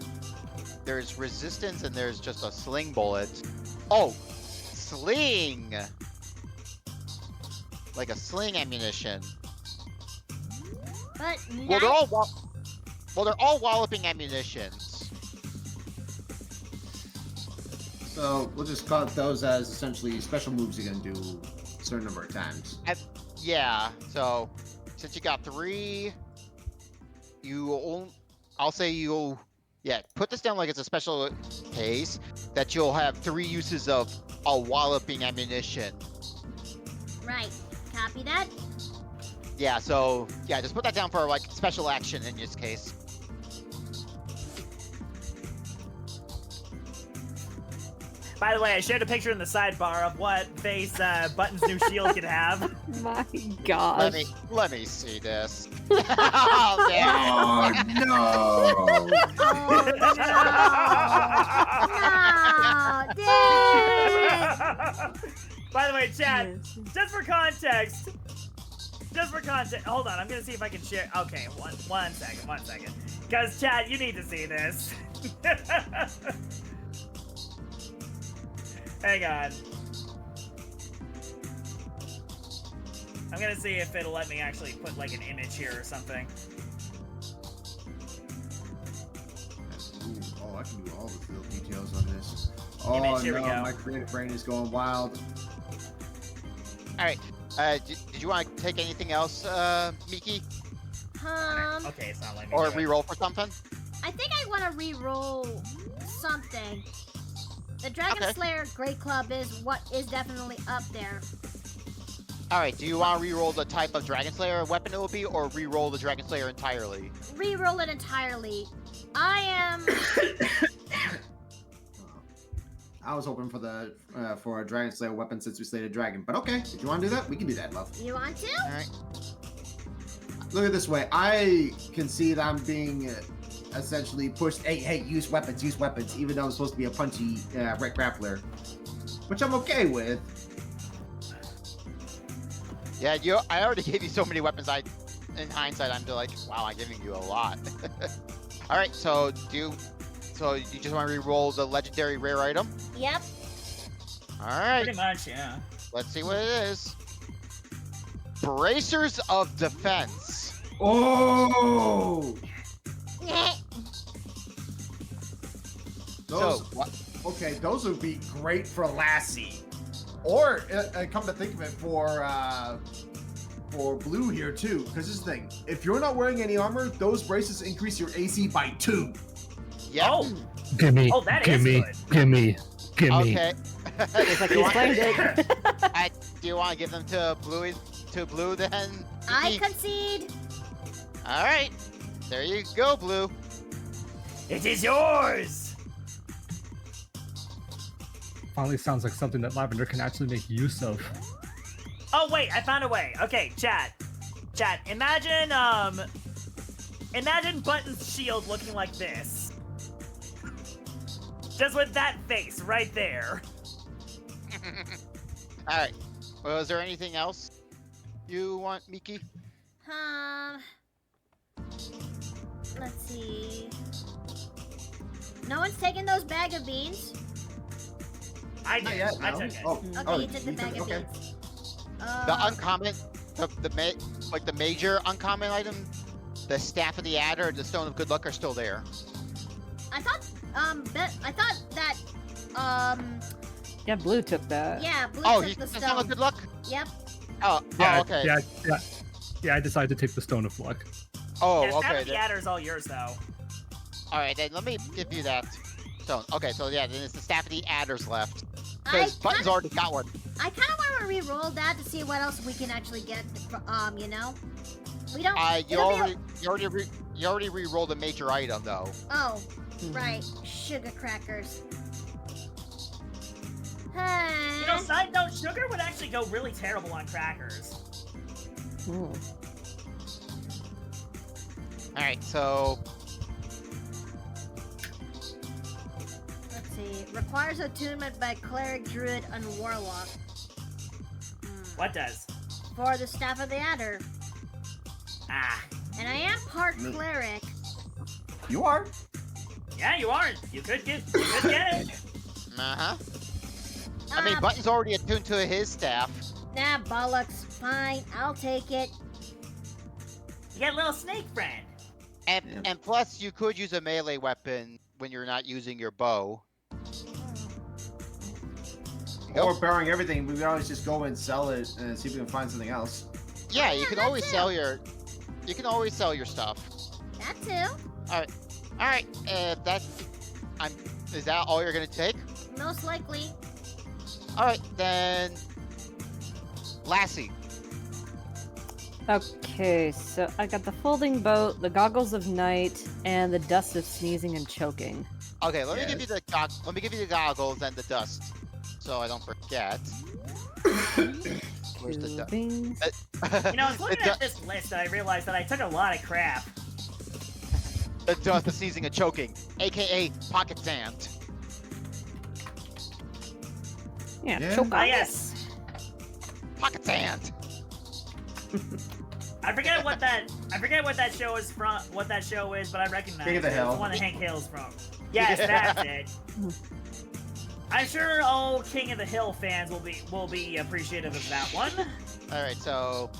There's resistance and there's just a sling bullet. Oh, sling! Like a sling ammunition. But Well, they're all walloping ammunitions. So we'll just count those as essentially special moves you can do a certain number of times. Yeah. So since you got 3, I'll say you'll put this down like it's a special case that you'll have 3 uses of a walloping ammunition. Right. Copy that. Yeah. So yeah, just put that down for like special action in this case. By the way, I shared a picture in the sidebar of what face Button's new shield could have. My gosh. Let me see this. Oh, man. Oh no! Oh no! No! Dang it! By the way, chat, just for context, hold on, I'm gonna see if I can share. Okay, one second. Because, chat, you need to see this. Hang on. I'm gonna see if it'll let me actually put like an image here or something. Ooh, oh, I can do all the little details on this. Oh Image, here we no, go. my creative brain is going wild. All right. Did you want to take anything else, Miki, Okay, it's not letting me or do it. re-roll for something? I think I want to re-roll something. The Dragon Okay. Slayer Great Club is definitely up there. All right. Do you want to re-roll the type of Dragon Slayer weapon it will be, or re-roll the Dragon Slayer entirely? Re-roll it entirely. I am. I was hoping for a Dragon Slayer weapon since we slayed a dragon, but okay, if you want to do that, we can do that, love. You want to? All right. Look at it this way. I concede I'm being essentially pushed. Hey, use weapons, even though I'm supposed to be a punchy red grappler, which I'm okay with. Yeah. I already gave you so many weapons. In hindsight, I'm just like, wow, I'm giving you a lot. All right. So you just want to re-roll the legendary rare item? Yep. All right. Pretty much, yeah. Let's see what it is. Bracers of Defense. Oh, those. So, what? Okay, those would be great for Lassie, or come to think of it, for Blue here too. Because this thing, if you're not wearing any armor, those braces increase your AC by 2. Yep. Oh, Gimme. Oh, that is gimme. good. Gimme. Gimme. Okay. It's like do, he you want, explained it. do you want to give them to Blue then? I Miki? concede. All right. There you go, Blue. it is yours! Finally sounds like something that Lavender can actually make use of. Oh, wait, I found a way. Okay, chat, imagine Button's shield looking like this. Just with that face right there. All right. Well, is there anything else you want, Miki? Let's see. No one's taking those bag of beans. I Not did. yet, I no. took it. Oh, Okay, you took the bag of okay. beans. The uncommon, the major uncommon item, the Staff of the Adder, the Stone of Good Luck are still there. I thought that Yeah, Blue took that. yeah, Blue Oh, took he the the Stone of stone. Good Luck? Yep. Oh, Yeah, oh, okay. Yeah. Yeah, I decided to take the Stone of Luck. Oh, Yeah, Staff okay. of the Adder is all yours, though. All right, then let me give you that stone. Okay, so yeah, then it's the Staff of the Adders left. I Because Button's already got one. kind of want to re-roll that to see what else we can actually get. You know, we don't. You it'll be you already re-rolled a major item though. Oh, right. Sugar crackers. Hey. You know, side note, sugar would actually go really terrible on crackers. Hmm. All right, so Let's see. Requires attunement by cleric, druid, and warlock. What does? For the Staff of the Adder. Ah, And I am part Me. cleric. You are. yeah, you aren't. You could get it. uh-huh. I mean, Button's already attuned to his staff. Nah, bollocks. Fine, I'll take it. You get a little snake friend. And plus, you could use a melee weapon when you're not using your bow. Go. Or barring everything, we can always just go and sell it and see if we can find something else. Yeah, you yeah, can that always too. sell your. You can always sell your stuff. That too. All right. Is that all you're gonna take? Most likely. All right, then. Lassie. Okay, so I got the folding boat, the goggles of night, and the dust of sneezing and choking. Okay, let me give you Yes. the goggles and the dust, so I don't forget. Where's the Two dust? things. You know, I was looking at this list and I realized that I took a lot of crap. The dust of sneezing and choking, aka pocket sand. Yeah, Yeah. choke Ah, on yes. Pocket sand. I forget what that show is from. What that show is, but I recognize King of the it. Hill. It's the one that Hank Hill's from. Yes, Yeah. that's it. I'm sure all King of the Hill fans will be appreciative of that one. All right, so.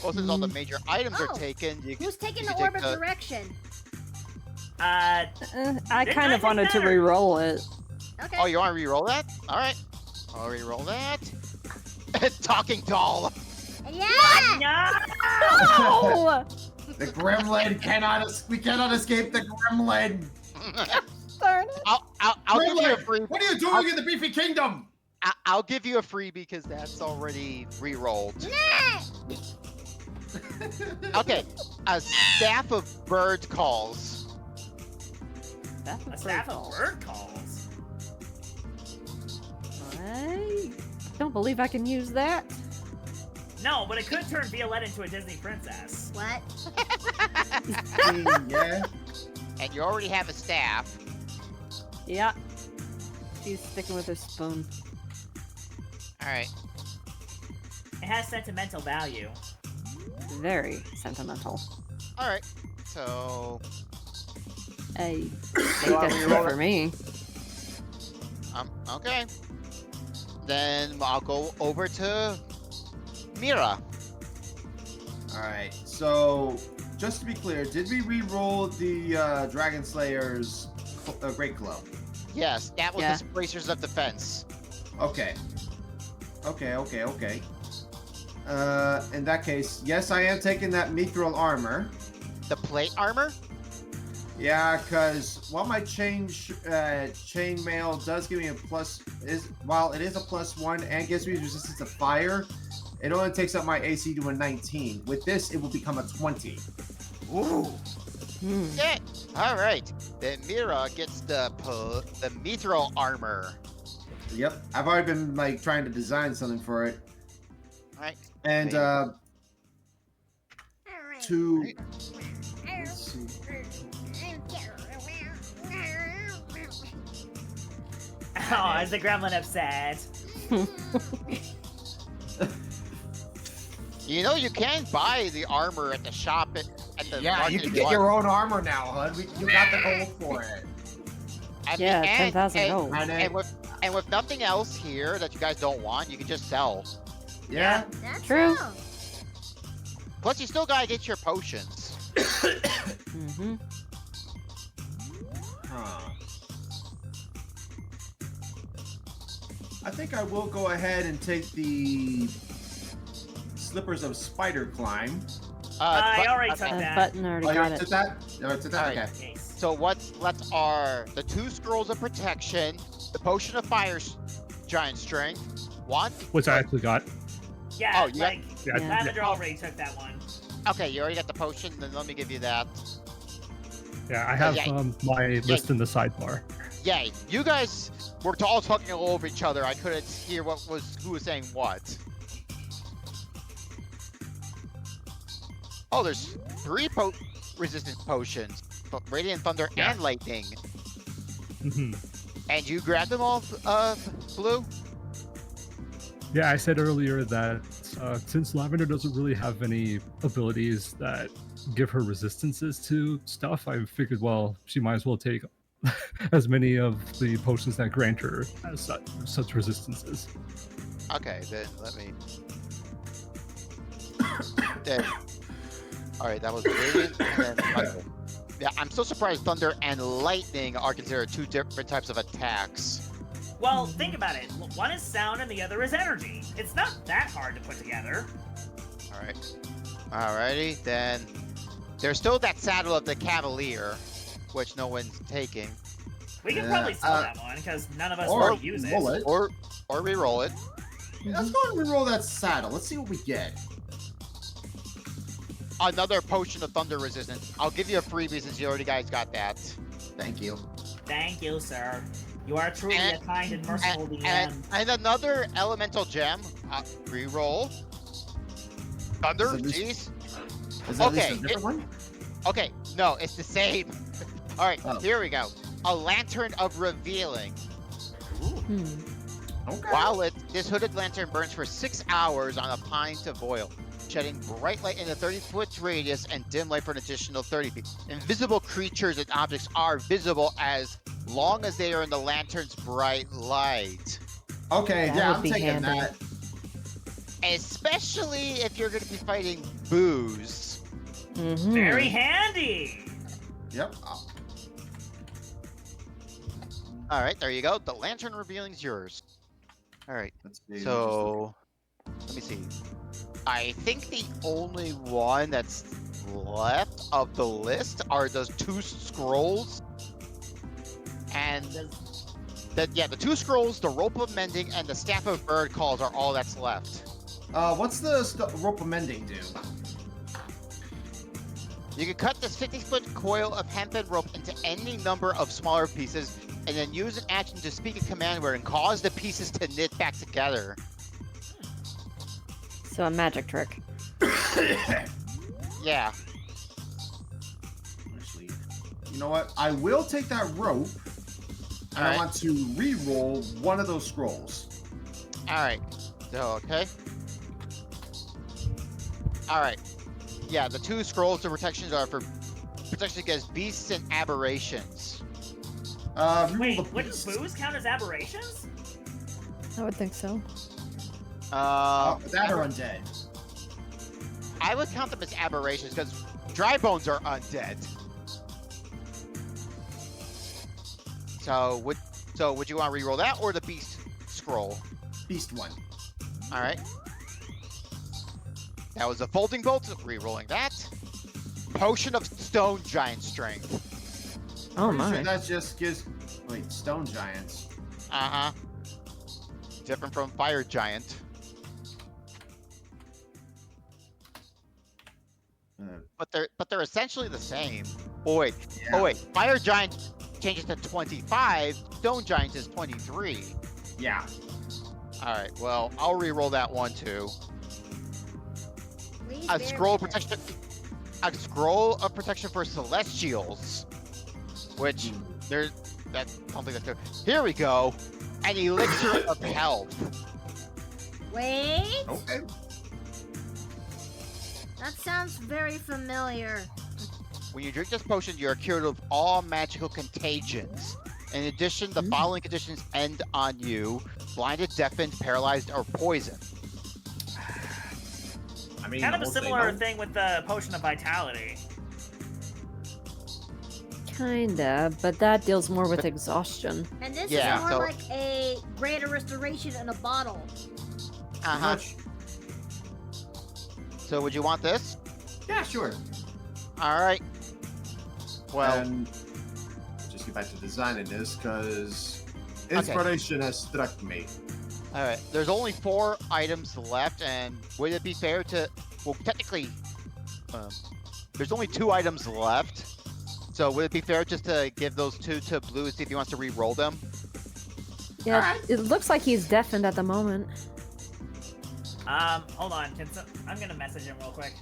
Well, since all the major items Oh, are taken, you can. Who's taking you the can orb take of the- direction? I Didn't kind I of take wanted to that, or- re-roll it. Okay. Oh, you want to re-roll that? All right. I'll re-roll that. Talking doll. Yeah. No! Oh! The gremlin cannot. We cannot escape the gremlin. Darn it. I'll give you a Gremlin, free. what are you doing in the Beefy Kingdom? I'll give you a free because that's already re-rolled. Nah. Okay, a staff of bird calls. A staff of bird calls. I don't believe I can use that. No, but it could turn Violette into a Disney princess. What? Yeah. And you already have a staff. Yeah. She's sticking with her spoon. All right. It has sentimental value. Very sentimental. All right. So, I you think want that's me to good roll for me. okay. Then I'll go over to Mira. All right. So, just to be clear, did we re-roll the Dragon Slayer's Great Club? Yes, that was Yeah. the Bracers of Defense. Okay. Okay. In that case, yes, I am taking that mithril armor. The plate armor? Yeah, because while my chain mail does give me while it is a +1 and gives me resistance to fire, it only takes up my AC to a 19. With this, it will become a 20. Ooh. Hmm. Yeah. All right. Then Mira gets the mithril armor. Yep, I've already been trying to design something for it, All right. and All right. to Right. let's see. Oh, is the gremlin upset? You know, you can buy the armor at the shop at the Yeah, market you if can get want. your own armor now, Hud. You got the gold for it. I mean, Yeah, and- 10,000 and- gold. And with nothing else here that you guys don't want, you can just sell. Yeah. That's True. all. Plus, you still gotta get your potions. Mm-hmm. Huh. I think I will go ahead and take the Slippers of Spider Climb. I already okay. took that. Button already Oh, you got already it. took that? You already took that? Alright. Okay. Yes. So what's left are the 2 scrolls of protection, the potion of fire giant strength, one. Which I actually got. Yeah, Oh, yeah. like, Yeah, Yeah. Lavender already took that one. Okay, you already got the potion. Then let me give you that. Yeah, I have Yeah. my list in the sidebar. Yay! You guys were all talking all over each other. I couldn't hear who was saying what. Oh, there's 3 resistance potions: Radiant Thunder Yeah. and Lightning. hmm And you grabbed them all, Blue? Yeah, I said earlier that since Lavender doesn't really have any abilities that give her resistances to stuff, I figured, well, she might as well take as many of the potions that grant her as such resistances. Okay, then let me. Then. All right, that was Radiant and then Thunder. Yeah, I'm so surprised Thunder and Lightning are considered 2 different types of attacks. Well, think about it. One is sound and the other is energy. It's not that hard to put together. All right. Alrighty, then. There's still that saddle of the Cavalier, which no one's taking. We can Yeah, probably sell that one because none of us Or will use roll it. it. Or re-roll it. Let's go and re-roll that saddle. Let's see what we get. Another potion of thunder resistance. I'll give you a freebie since you already guys got that. Thank you. Thank you, sir. You are truly a And- kind and merciful DM. And another elemental gem. Re-roll. Thunder, Is it this- jeez. Is that at least Okay, a different one? Okay, no, it's the same. Alright, Oh. here we go. A lantern of revealing. Hmm. Okay. While this hooded lantern burns for 6 hours on a pint of oil, shedding bright light in a 30-foot radius and dim light for an additional 30 feet. Invisible creatures and objects are visible as long as they are in the lantern's bright light. Okay, That yeah, would I'm be taking handy. that. Especially if you're going to be fighting booze. Mhm. Very handy. Yep. Alright, there you go. The lantern revealing's yours. Alright, Let's see. so... Let me see. I think the only one that's left of the list are those 2 scrolls. And the 2 scrolls, the rope of mending, and the staff of bird calls are all that's left. What's the rope of mending do? You can cut this 50-foot coil of hempen rope into any number of smaller pieces, and then use an action to speak a command word and cause the pieces to knit back together. So a magic trick. Yeah. Actually, you know what? I will take that rope, and I Alright. want to re-roll one of those scrolls. Alright. So, okay. Alright. Yeah, the 2 scrolls of protections are for protection against beasts and aberrations. Re-roll Wait, the wouldn't beast. booze count as aberrations? I would think so. That or undead. I would count them as aberrations because dry bones are undead. So would you want to re-roll that or the beast scroll? Beast one. All right. That was a folding bolt. Re-rolling that. Potion of stone giant strength. Oh Pretty sure my. that just gives. Wait, stone giants. Uh huh. Different from fire giant. But they're essentially the same. Oh wait. Yeah. Oh wait. Fire giant changes to 25. Stone giant is 23. Yeah. All right. Well, I'll re-roll that one too. Please A bear scroll with us. protection. A scroll of protection for celestials, which there's that. I don't think that's good. Here we go. An elixir of health. Wait, Okay. that sounds very familiar. When you drink this potion, you are cured of all magical contagions. In addition, the following conditions end on you: blinded, deafened, paralyzed, or poisoned. I mean, Kind of a we'll say similar no. thing with the potion of vitality. Kinda, but that deals more with exhaustion. And this Yeah, is more so- like a greater restoration in a bottle. Uh huh. Much. So would you want this? Yeah, sure. All right. Well, And just get back to designing this because inspiration has struck me. all right. There's only 4 items left, and would it be fair to? Well, technically, there's only 2 items left. So would it be fair just to give those 2 to Blue and see if he wants to re-roll them? Yeah, Alright. it looks like he's deafened at the moment. Hold on. I'm gonna message him real quick.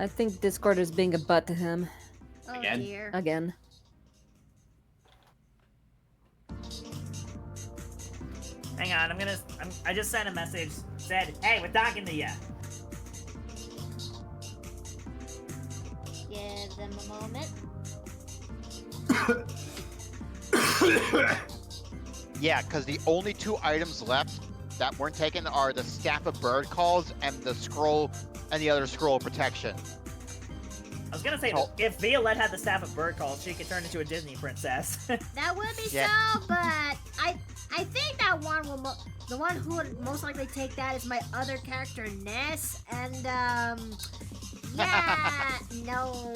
I think Discord is being a butt to him Oh Again? dear. again. Hang on. I just sent a message. Said, "Hey, we're talking to you." Give them a moment. Yeah, because the only 2 items left that weren't taken are the Staff of Bird Calls and the scroll and the other scroll of protection. I was gonna say, Oh. if Violette had the Staff of Bird Calls, she could turn into a Disney princess. That would be Yeah. so, but I think that one will the one who would most likely take that is my other character Ness, and yeah, no,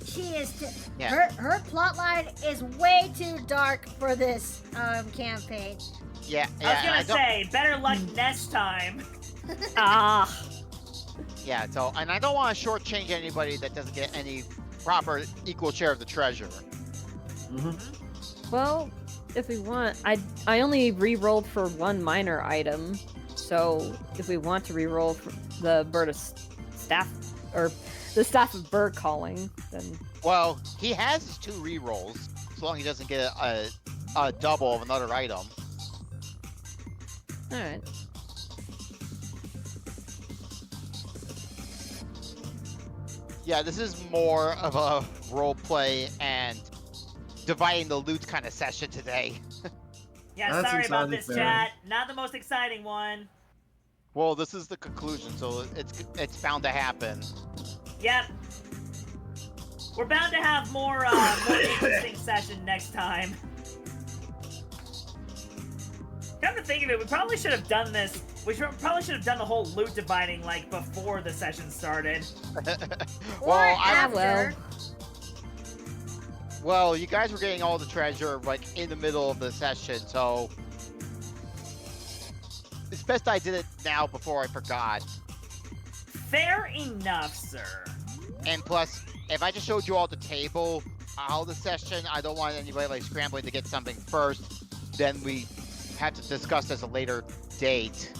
she is Yeah. her plotline is way too dark for this campaign. Yeah, I was yeah. gonna I don't- say, better luck next time. Ah, Yeah, so, and I don't want to shortchange anybody that doesn't get any proper equal share of the treasure. well, if we want, I only re-rolled for 1 minor item, so if we want to re-roll for the bird of staff or the staff of bird calling, then Well, he has his 2 re-rolls, as long as he doesn't get a double of another item. all right. Yeah, this is more of a role play and dividing the loot kind of session today. Yeah, That's sorry about entirely this, fair. chat. Not the most exciting one. Well, this is the conclusion, so it's bound to happen. Yep. We're bound to have more interesting session next time. Come to think of it, we probably should have done this. Probably should have done the whole loot dividing like before the session started. Or Well, after. Well, you guys were getting all the treasure like in the middle of the session, so it's best I did it now before I forgot. Fair enough, sir. And plus, if I just showed you all the table, all the session, I don't want anybody like scrambling to get something first. Then we have to discuss this at a later date.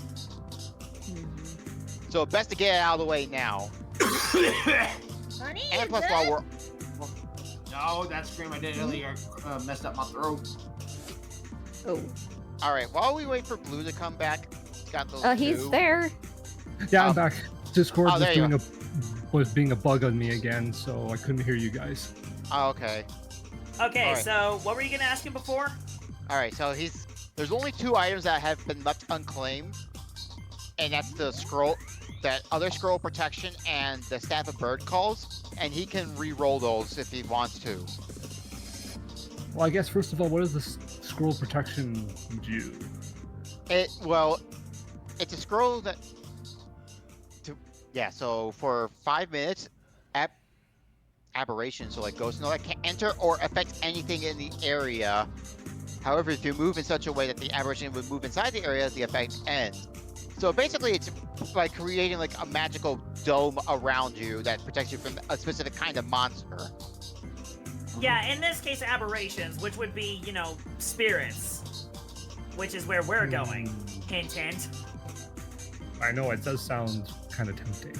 So best to get it out of the way now. Honey, you And plus, good? while we're No, that scream I did earlier messed up my throat. Oh, all right, while we wait for Blue to come back, he's got those he's 2. there. Yeah, I'm Um, back. Discord oh, there you was being a bug on me again, so I couldn't hear you guys. Oh, okay. Okay, Alright. so what were you gonna ask him before? All right, so there's only 2 items that have been left unclaimed, and that's the scroll, that other scroll protection, and the Staff of Bird Calls, and he can re-roll those if he wants to. Well, I guess first of all, what does this scroll protection do? It's a scroll that. Yeah, so for 5 minutes, aberrations, so like ghosts and all that, can't enter or affect anything in the area. However, if you move in such a way that the aberration would move inside the area, the effect ends. So basically, it's like creating like a magical dome around you that protects you from a specific kind of monster. Yeah, in this case, aberrations, which would be, you know, spirits, which is where we're going. Hint, hint. I know it does sound kind of tempting.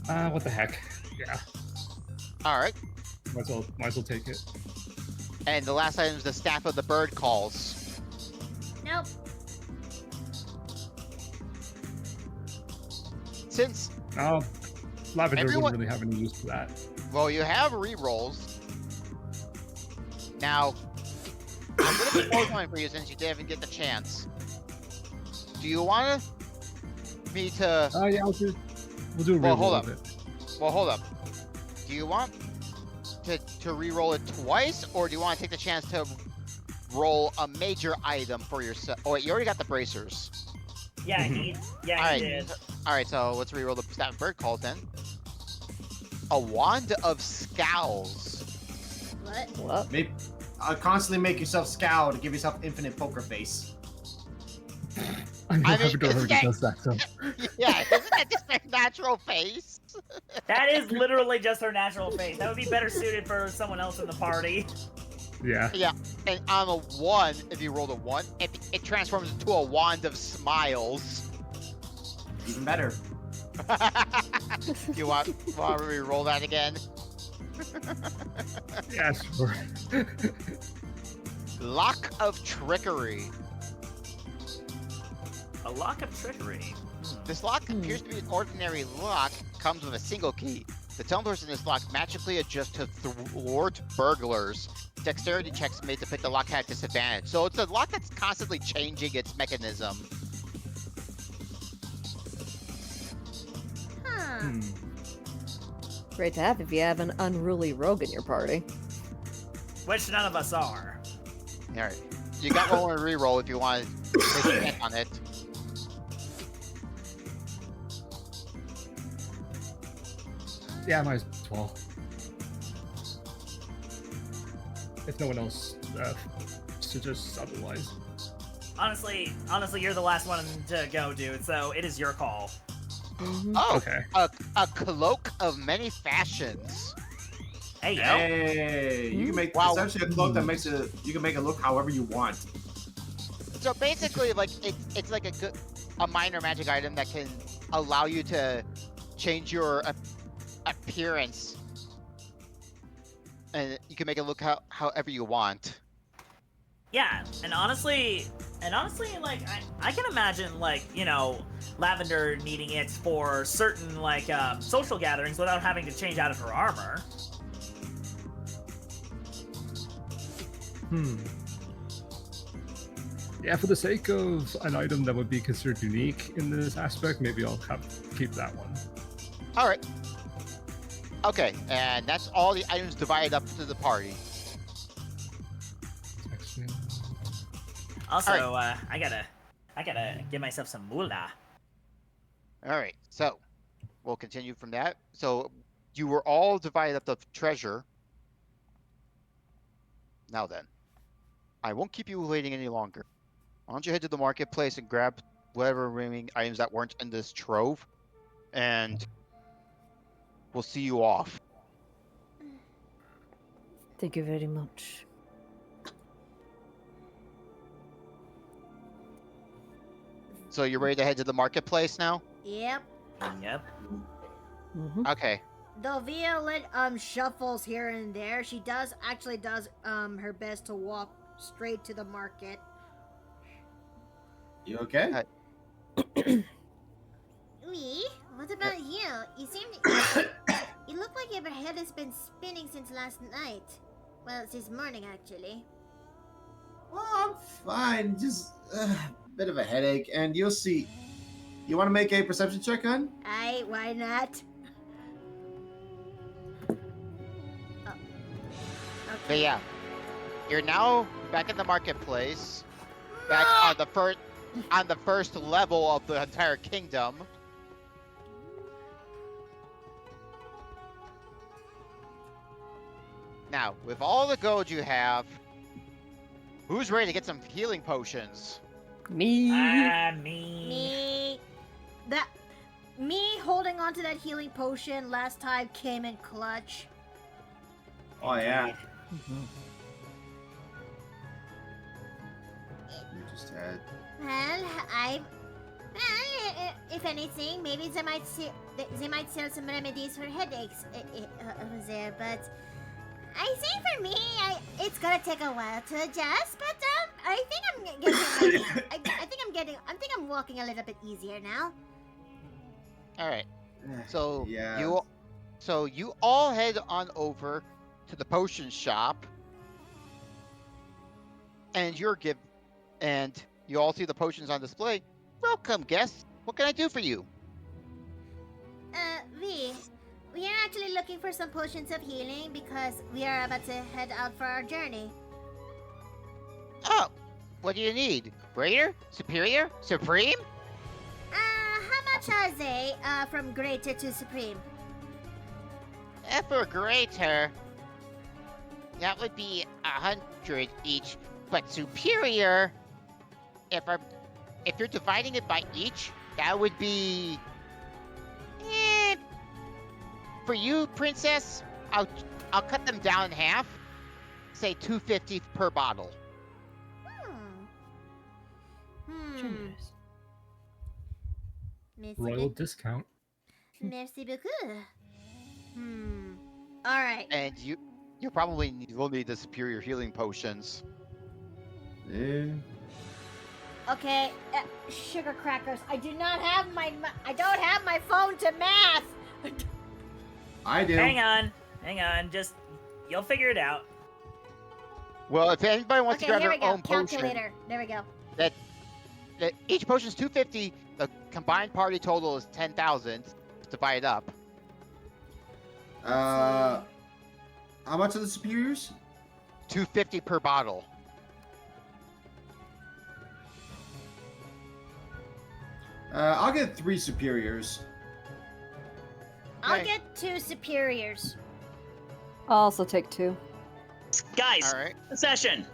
What the heck? Yeah, All right, might as well take it. and the last item is the Staff of the Bird Calls. Nope. Since Lavender Everyone- wouldn't really have any use for that. Well, you have re-rolls. Now, I'm going to propose one for you since you didn't get the chance. Do you want me to... Yeah, we'll do a Well, reroll hold of up. it. Well, hold up. Do you want to re-roll it twice, or do you want to take the chance to roll a major item for yourself. Oh wait, you already got the bracers. Yeah, he Alright. did. All right, so let's reroll the stat bird calls then. A wand of scowls. What? What? Maybe, constantly make yourself scowl to give yourself infinite poker face. I know I mean, Lavender already yeah. does that, so. Yeah, isn't that just their natural face? That is literally just her natural face. That would be better suited for someone else in the party. Yeah. Yeah, and on a 1, if you rolled a 1, it transforms into a wand of smiles. Even better. You want to re-roll that again? Yeah, sure. Lock of Trickery. A lock of trickery. This lock appears to be an ordinary lock, comes with a single key. The tumblers in this lock magically adjust to thwart burglars. Dexterity checks made to pick the lock had disadvantage. So it's a lock that's constantly changing its mechanism. Huh. Hmm. Great to have if you have an unruly rogue in your party. Which none of us are. Alright. You got one more reroll if you want to take a check on it. Yeah, might as well. If no one else suggests otherwise. Honestly, you're the last one to go, dude. So it is your call. Mhm. Oh, Okay. a cloak of many fashions. Hey, yo. Hey, you can make Wow. essentially a cloak that makes it. You can make it look however you want. So basically, like it's like a minor magic item that can allow you to change your appearance, and you can make it look however you want. Yeah, and honestly, like I can imagine, like, you know, Lavender needing it for certain like social gatherings without having to change out of her armor. Yeah, for the sake of an item that would be considered unique in this aspect, maybe I'll keep that one. All right. Okay, and that's all the items divided up to the party. Section. Also, I gotta give myself some moolah. All right, so we'll continue from that. So you were all divided up the treasure. Now then, I won't keep you waiting any longer. Why don't you head to the marketplace and grab whatever remaining items that weren't in this trove, and we'll see you off. Thank you very much. So you're ready to head to the marketplace now? Yep. Yep. Mm-hmm. Okay. Though Violet shuffles here and there, she actually does her best to walk straight to the market. You okay? Me? What about you? You seem you look like your head has been spinning since last night. Well, since morning actually. Well, I'm fine. Just a bit of a headache, and you'll see. You want to make a perception check, hon? Why not? Oh. But yeah, you're now back in the marketplace, back on the first level of the entire kingdom. Now, with all the gold you have, who's ready to get some healing potions? Me. Me. Me holding on to that healing potion last time came in clutch. Oh yeah. Mhm. You just had. Well, if anything, maybe they might sell some remedies for headaches over there. But I think for me, it's gonna take a while to adjust. But I think I'm getting. I think I'm walking a little bit easier now. All right. So Yeah. you all head on over to the potion shop, and you all see the potions on display. Welcome, guests. What can I do for you? We are actually looking for some potions of healing because we are about to head out for our journey. Oh, what do you need? Greater? Superior? Supreme? How much are they, from greater to supreme? For greater, that would be 100 each. But superior, if you're dividing it by each, that would be. For you, princess, I'll cut them down in half. Say 250 per bottle. Generous. Merci Royal beaucoup. discount. Merci beaucoup. Alright. And you probably will need the superior healing potions. Yeah. Okay, sugar crackers. I don't have my phone to math. I do. Hang on. Just you'll figure it out. Well, if anybody wants Okay, to grab here their we go. own potion, Calculator. There we go. that each potion is 250. The combined party total is 10,000. Divide it up. How much are the superiors? 250 per bottle. I'll get 3 superiors. I'll Okay. get 2 superiors. I'll also take 2. Guys, All right. session.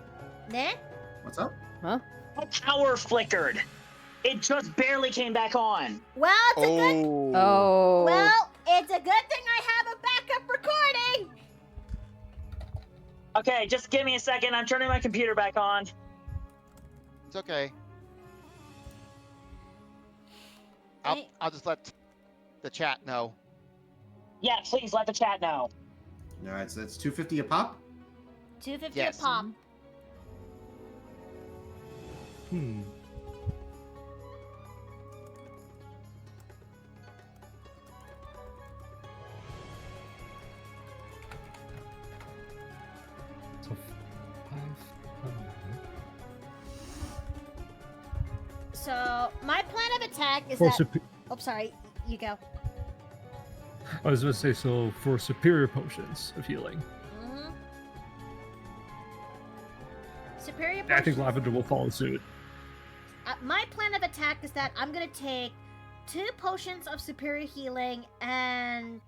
Then? What's up? My power flickered. It just barely came back on. Well, it's a good. Oh. Well, it's a good thing I have a backup recording. Okay, just give me a second. I'm turning my computer back on. It's okay. Hey. I'll just let the chat know. Yeah, please let the chat know. All right, so that's 250 a pop. 250 Yes. a pop. Hmm. So 500. So my plan of attack is For that. supe- Oh, sorry. You go. I was going to say, so for superior potions of healing, Mm-hmm. Superior. I think potions- Lavender will follow suit. My plan of attack is that I'm gonna take 2 potions of superior healing and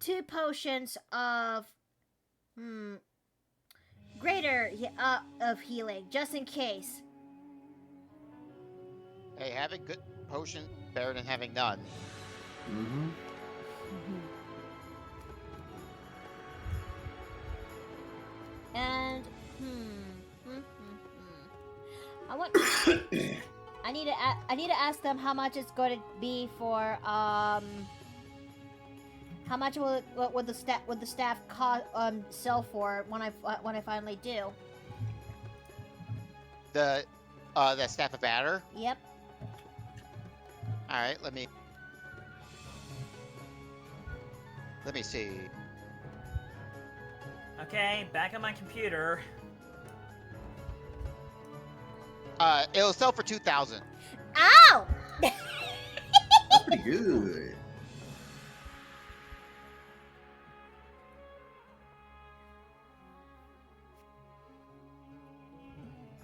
2 potions of greater of healing, just in case. Hey, having good potion better than having none. Mm-hmm. And I want. I need to ask them how much it's going to be for how much would the staff sell for when I finally do. The staff of batter. Yep. All right, let me see. Okay, back on my computer. It'll sell for 2,000. Ow! That's pretty good.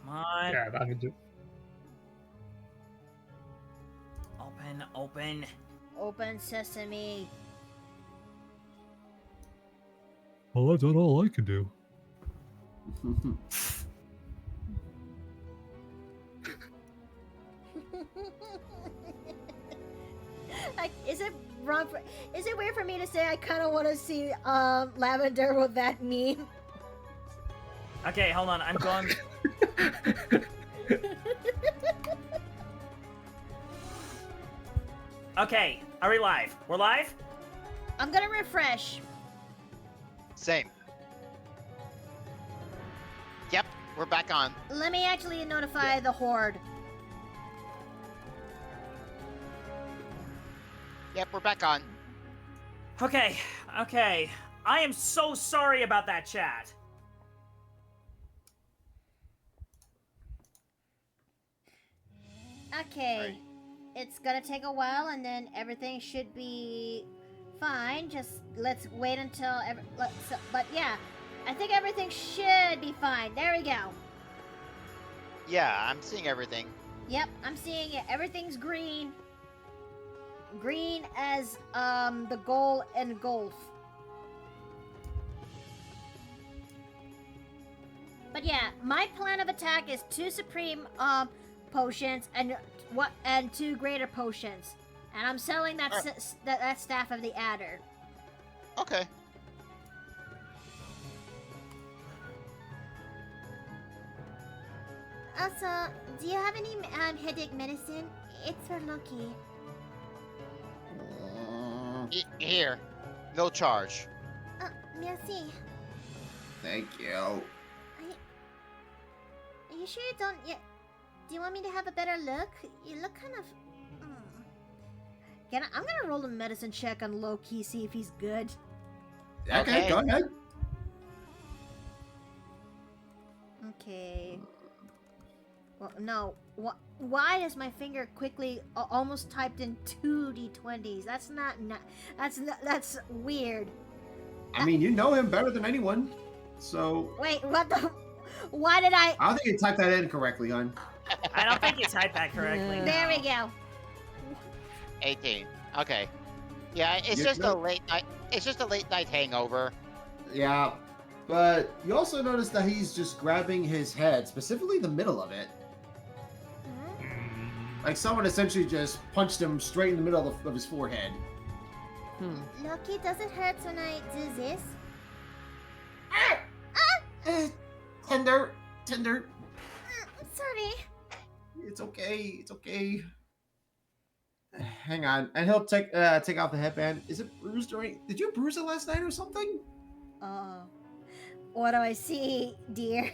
Come on. Yeah, Lavender. Open. Open sesame. Well, I've done all I can do. Like, is it weird for me to say I kind of want to see Lavender with that meme? Okay, hold on. I'm going. Okay, are we live? We're live? I'm gonna refresh. Same. Yep, we're back on. Let me actually notify the horde. Yep, we're back on. Okay. I am so sorry about that chat. Okay. Right. It's gonna take a while, and then everything should be fine. Just let's wait until but yeah, I think everything should be fine. There we go. Yeah, I'm seeing everything. Yep, I'm seeing it. Everything's green. Green as the goal in golf. But yeah, my plan of attack is 2 supreme potions and 2 greater potions. And I'm selling that that staff of the adder. Okay. Also, do you have any headache medicine? It's for Loki. Here, no charge. Oh, merci. Thank you. Are you sure you don't yet? Do you want me to have a better look? You look kind of. I'm gonna roll a medicine check on Loki, see if he's good. Okay, go ahead. Okay. Well, no. Why is my finger quickly almost typed in 2 d20s? That's not. That's weird. I mean, you know him better than anyone. So. Wait, what the? Why did I? I don't think you typed that in correctly, hon. I don't think you typed that correctly. There we go. 18. Okay. Yeah, it's just a late night. It's just a late night hangover. Yeah, but you also notice that he's just grabbing his head, specifically the middle of it. Like someone essentially just punched him straight in the middle of his forehead. Loki, does it hurt when I do this? Tender. I'm sorry. It's okay. Hang on, and he'll take off the headband. Is it bruised did you bruise it last night or something? What do I see, dear?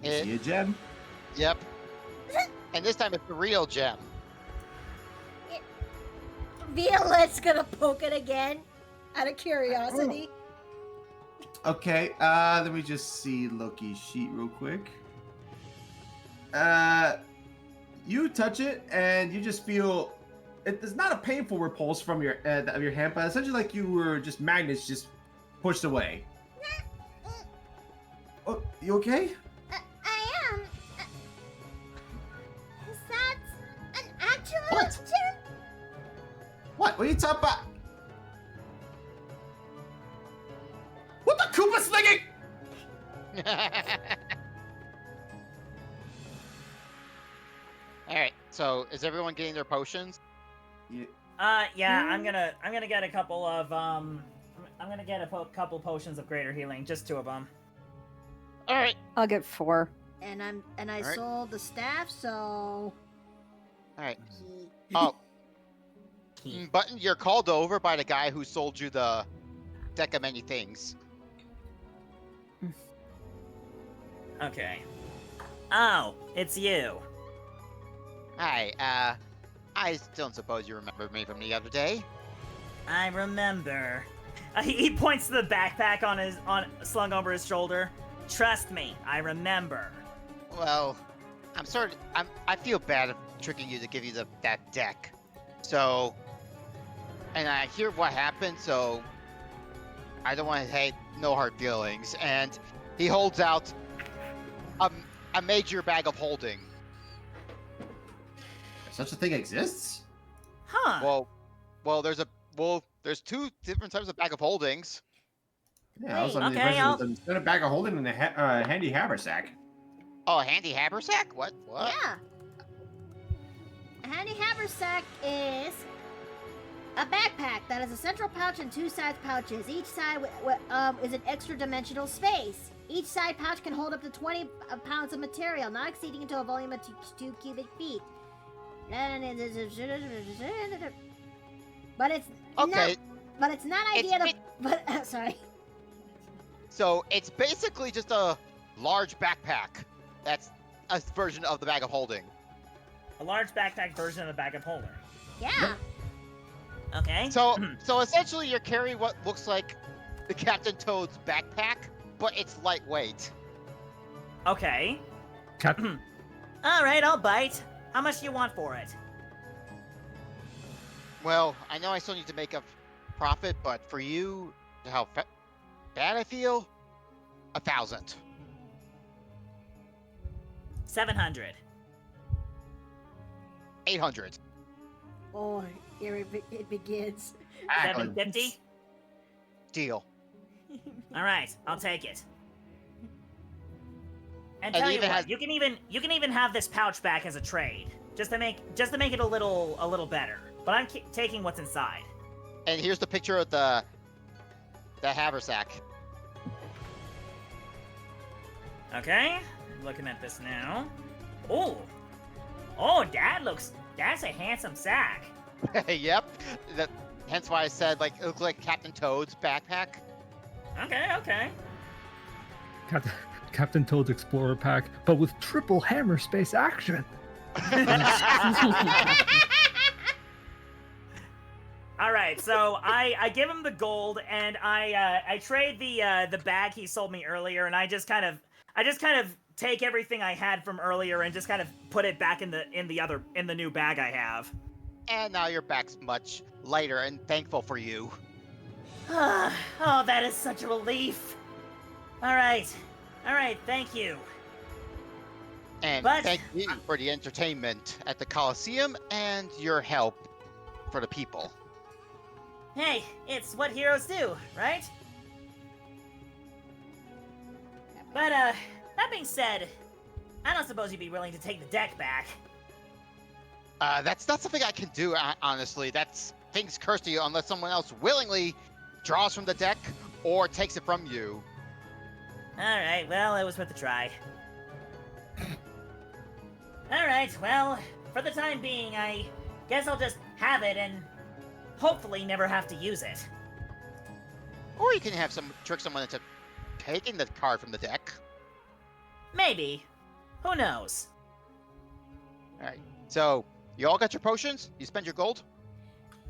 See a gem? Yep. And this time it's the real gem. Violet's gonna poke it again, out of curiosity. Okay, let me just see Loki's sheet real quick. You touch it, and you just feel it's not a painful repulse from your of your hand, but essentially like you were just magnets just pushed away. Oh, you okay? I am. Is that an actual What? gem? What are you talking about? What the Koopa's thinking? All right. So is everyone getting their potions? Yeah, I'm gonna get a couple of I'm gonna get a couple potions of greater healing, just 2 of them. All right. I'll get 4. And I Alright. sold the staff, so. All right. Oh. Button, you're called over by the guy who sold you the deck of many things. Okay. Oh, it's you. Hi. I don't suppose you remember me from the other day. I remember. He points to the backpack slung over his shoulder. Trust me, I remember. Well, I feel bad tricking you to give you that deck. So, and I hear what happened, so I don't want to have no hard feelings. And he holds out a major bag of holding. Such a thing exists? Huh. Well, there's 2 different types of bag of holdings. Yeah, I was Wait, under the okay, impression instead of bag of holding in a handy haversack. Oh, a handy haversack? What? Yeah. A handy haversack is a backpack that has a central pouch and 2 side pouches. Each side is an extra dimensional space. Each side pouch can hold up to 20 pounds of material, not exceeding into a volume of 2 cubic feet. But it's Okay. But it's not ideal to. But sorry. So it's basically just a large backpack. That's a version of the bag of holding. A large backpack version of the bag of holding. Yeah. Okay. So essentially you're carrying what looks like the Captain Toad's backpack, but it's lightweight. Okay. Cap- All right, I'll bite. How much do you want for it? Well, I know I still need to make a profit, but for you, how bad I feel, 1,000. 700. 800. Oh, here it begins. 750. Deal. All right, I'll take it. And And tell you even what, has- you can even have this pouch back as a trade, just to make it a little better. But I'm taking what's inside. And here's the picture of the haversack. Okay, looking at this now. Oh, that's a handsome sack. Yep. Hence why I said like it looked like Captain Toad's backpack. Okay. Captain Toad's Explorer Pack, but with triple hammer space action. All right, so I give him the gold, and I trade the bag he sold me earlier, and I just kind of take everything I had from earlier and just kind of put it back in the new bag I have. And now your back's much lighter and thankful for you. Oh, that is such a relief. All right, thank you. And But- thank you for the entertainment at the Coliseum and your help for the people. Hey, it's what heroes do, right? But, that being said, I don't suppose you'd be willing to take the deck back. That's not something I can do, honestly. That's things cursed to you unless someone else willingly draws from the deck or takes it from you. Alright, well, it was worth a try. Alright, well, for the time being, I guess I'll just have it and hopefully never have to use it. Or you can have trick someone into taking the card from the deck. Maybe. Who knows? Alright, so you all got your potions? You spent your gold?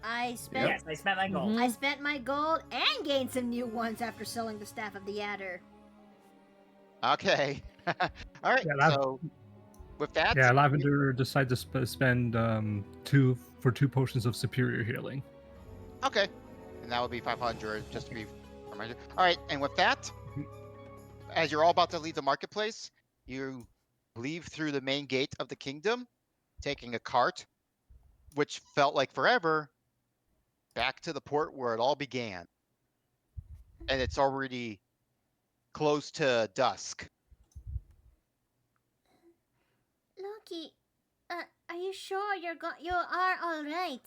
I spent Yes, I spent my gold. I spent my gold and gained some new ones after selling the Staff of the Adder. Okay. Alright, Yeah, so with that, Yeah, Lavender decided to spend two potions of superior healing. okay. And that would be 500, just to be reminded. Alright, and with that, as you're all about to leave the marketplace, you leave through the main gate of the kingdom, taking a cart, which felt like forever, back to the port where it all began. And it's already close to dusk. Loki, are you sure you are all right?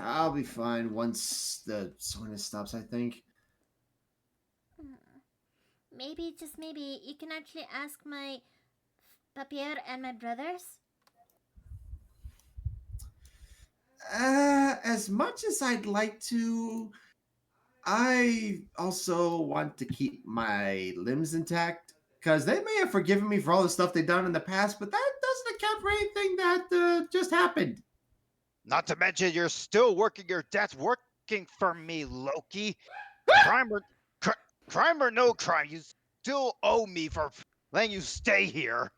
I'll be fine once the soreness stops, I think. Maybe, just maybe, you can actually ask my Papier and my brothers? As much as I'd like to, I also want to keep my limbs intact. Because they may have forgiven me for all the stuff they've done in the past, but that doesn't account for anything that just happened. Not to mention, you're still working your death, working for me, Loki. Crime or no crime, you still owe me for letting you stay here.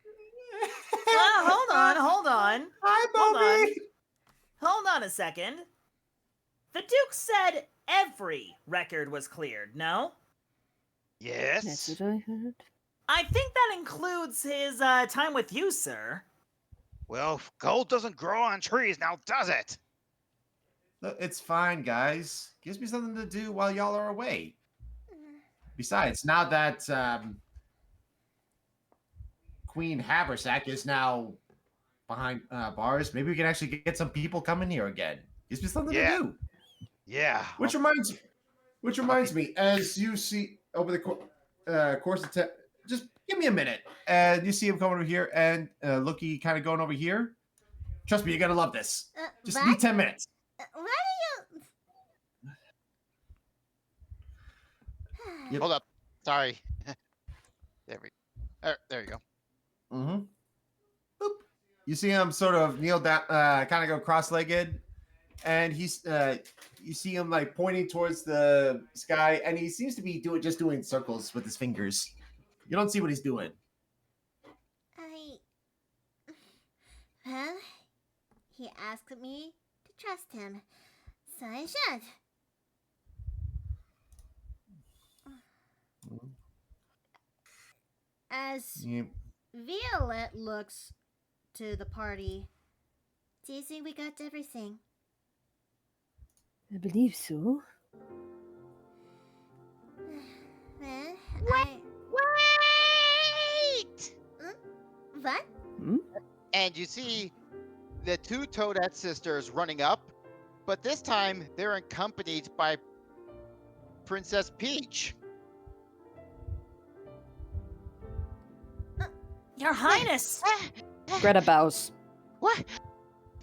Hold on. Hi, Hold on. Bobby. Hold on a second. The Duke said every record was cleared, no? Yes. That's what I heard. I think that includes his time with you, sir. Well, gold doesn't grow on trees now, does it? Look, it's fine, guys. Gives me something to do while y'all are away. Besides, now that Queen Haversack is now behind bars, maybe we can actually get some people coming here again. Gives me something Yeah. to do. Yeah. Which reminds me, as you see over the course of just give me a minute, and you see him coming over here, and Loki kind of going over here. Trust me, you're gonna love this. Just what? need 10 minutes. What are you... Hold up. Sorry. There you go. Mm-hmm. Boop. You see him sort of kneel down, kind of go cross-legged, and he's you see him like pointing towards the sky, and he seems to be doing circles with his fingers. You don't see what he's doing. Well, he asked me to trust him, so I should. As Yep. Violet looks to the party, do you think we got everything? I believe so. Well, Wait! What? And you see the two Toadette sisters running up, but this time they're accompanied by Princess Peach. Your Highness! Greta bows. What?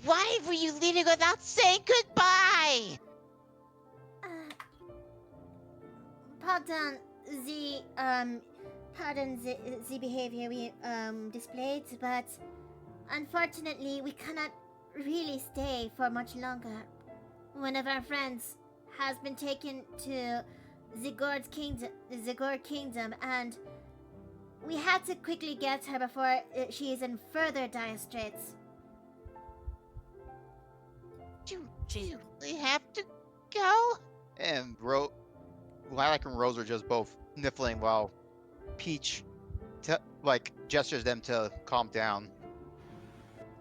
Why were you leaving without saying goodbye? Pardon the behavior we displayed, but unfortunately we cannot really stay for much longer. One of our friends has been taken to the Gourd Kingdom, and we had to quickly get her before she is in further dire straits. Do you really have to go? And Lilac and Rose are just both sniffling while Peach gestures them to calm down.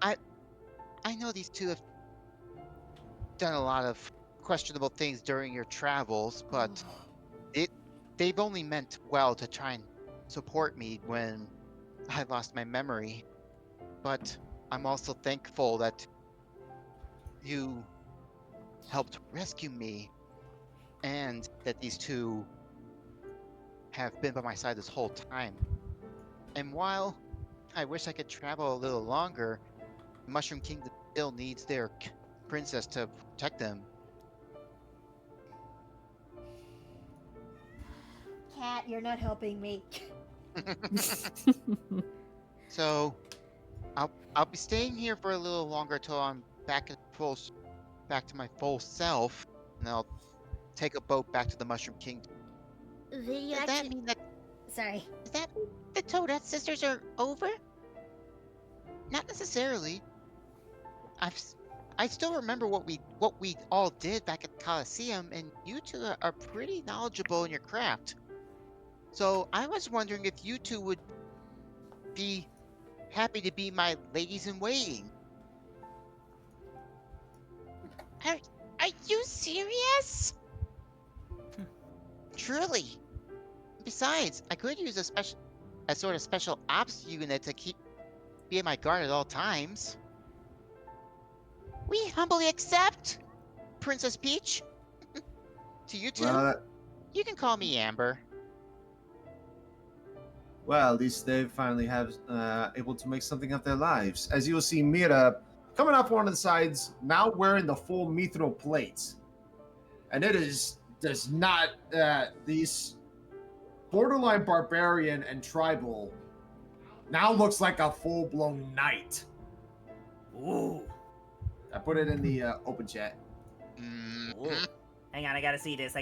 I know these two have done a lot of questionable things during your travels, but they've only meant well to try and support me when I lost my memory. But I'm also thankful that you helped rescue me, and that these two have been by my side this whole time. And while I wish I could travel a little longer, Mushroom Kingdom still needs their princess to protect them. Cat, you're not helping me. So I'll be staying here for a little longer till I'm back to my full self, and I'll take a boat back to the Mushroom Kingdom. Will you Does that actually... mean that Sorry. does that mean the Toadette sisters are over? Not necessarily. I still remember what we all did back at the Coliseum, and you two are pretty knowledgeable in your craft. So I was wondering if you two would be happy to be my ladies in waiting. Are you serious? Truly. Besides, I could use a sort of special ops unit to be at my guard at all times. We humbly accept. Princess Peach. To you two, Well, you can call me Amber. well, at least they finally have able to make something of their lives. As you'll see, Mira coming up one of the sides, now wearing the full mithril plates, and does not these borderline barbarian and tribal now looks like a full-blown knight. Ooh. I put it in the open chat. Ooh. Hang on, I gotta see this.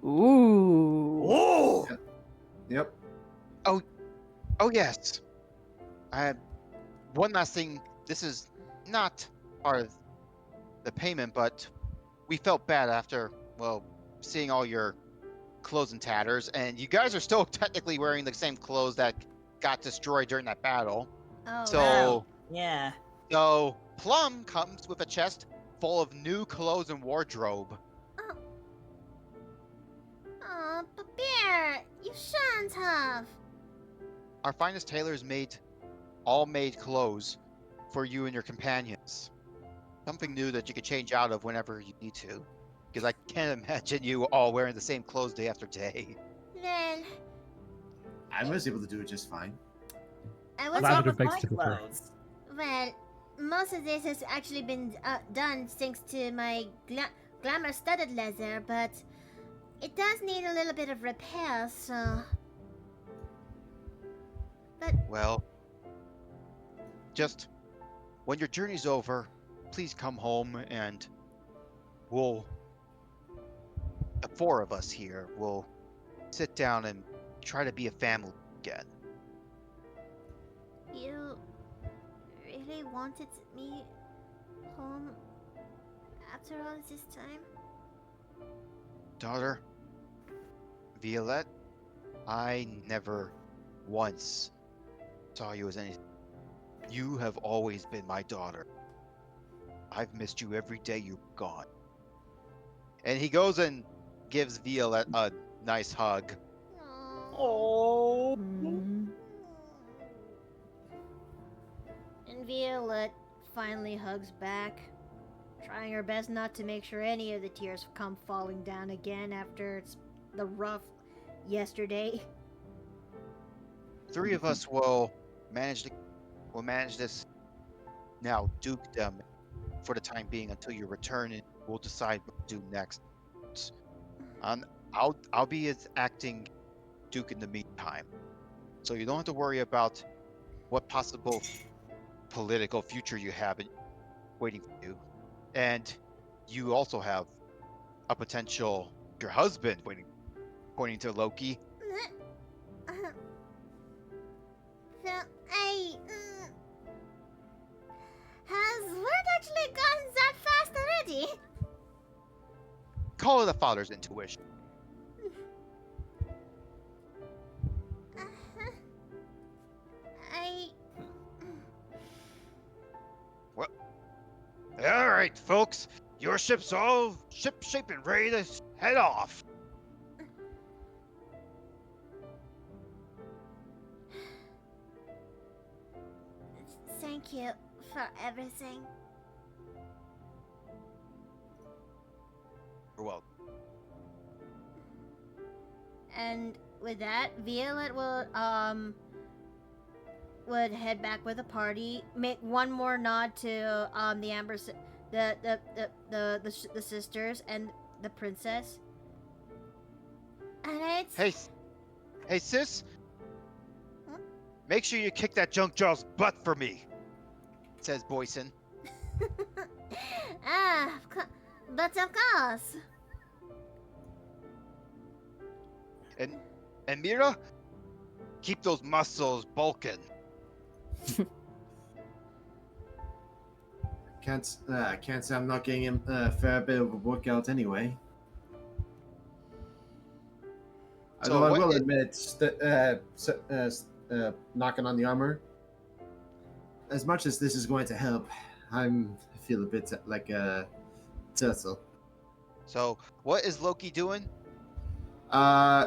Ooh. Ooh! Yep. Oh yes. One last thing. This is not part of the payment, but we felt bad after, seeing all your clothes in tatters, and you guys are still technically wearing the same clothes that got destroyed during that battle. Oh, So, wow. Yeah. so Plum comes with a chest full of new clothes and wardrobe. Oh, but Bear, you shouldn't have. Our finest tailors made clothes for you and your companions. Something new that you could change out of whenever you need to. Because I can't imagine you all wearing the same clothes day after day. Well, I was able to do it just fine. I What's was... up Lavender with begs my to differ. clothes? Well, most of this has actually been done thanks to my glamour studded leather, but it does need a little bit of repair, so... But Well, just when your journey's over, please come home and the four of us here will sit down and try to be a family again. you really wanted me home after all this time? Daughter, Violette, I never once saw you as anything. You have always been my daughter. I've missed you every day you're gone. And he goes and gives Violette a nice hug. Oh. Mm. And Violette finally hugs back, trying her best not to make sure any of the tears come falling down again after the rough yesterday. Three of us will manage this now dukedom for the time being until you return, and we'll decide what to do next. I'll be as acting duke in the meantime, so you don't have to worry about what possible political future you have waiting for you. And you also have a potential your husband waiting, pointing to Loki. So has word actually gone that fast already? Call it a father's intuition. All right, folks, your ship's all ship-shape and ready to head off. Thank you for everything. You're welcome. And with that, Violette would head back with the party, make one more nod to the Amber, the sisters and the princess. And it's Hey, sis. Huh? Make sure you kick that junk jaw's butt for me, says Boyson. But of course. And Mira, keep those muscles bulking. Can't say I'm not getting a fair bit of a workout anyway. So Although I what will is- admit that knocking on the armor, as much as this is going to help, I feel a bit like a turtle. So what is Loki doing?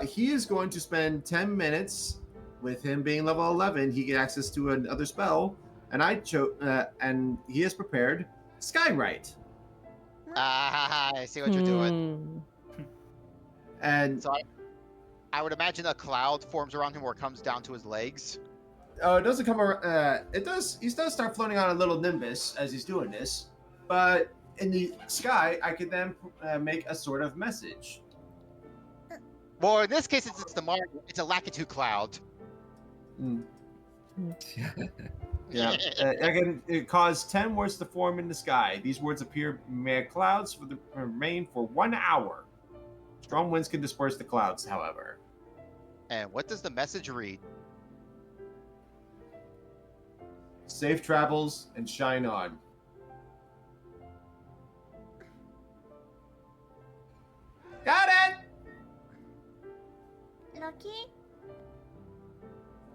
He is going to spend 10 minutes. With him being level 11, he get access to another spell, and and he is prepared Skywrite. I see what you're doing. And So I would imagine a cloud forms around him where it comes down to his legs. it doesn't come around. It does. He does start floating on a little nimbus as he's doing this, but in the sky, I could then make a sort of message. Well, in this case, it's the Mars. It's a Lakitu cloud. Yeah, I can cause 10 words to form in the sky. These words appear mere clouds remain for 1 hour. Strong winds can disperse the clouds, however. And what does the message read? Safe travels and shine on. Got it! Lucky?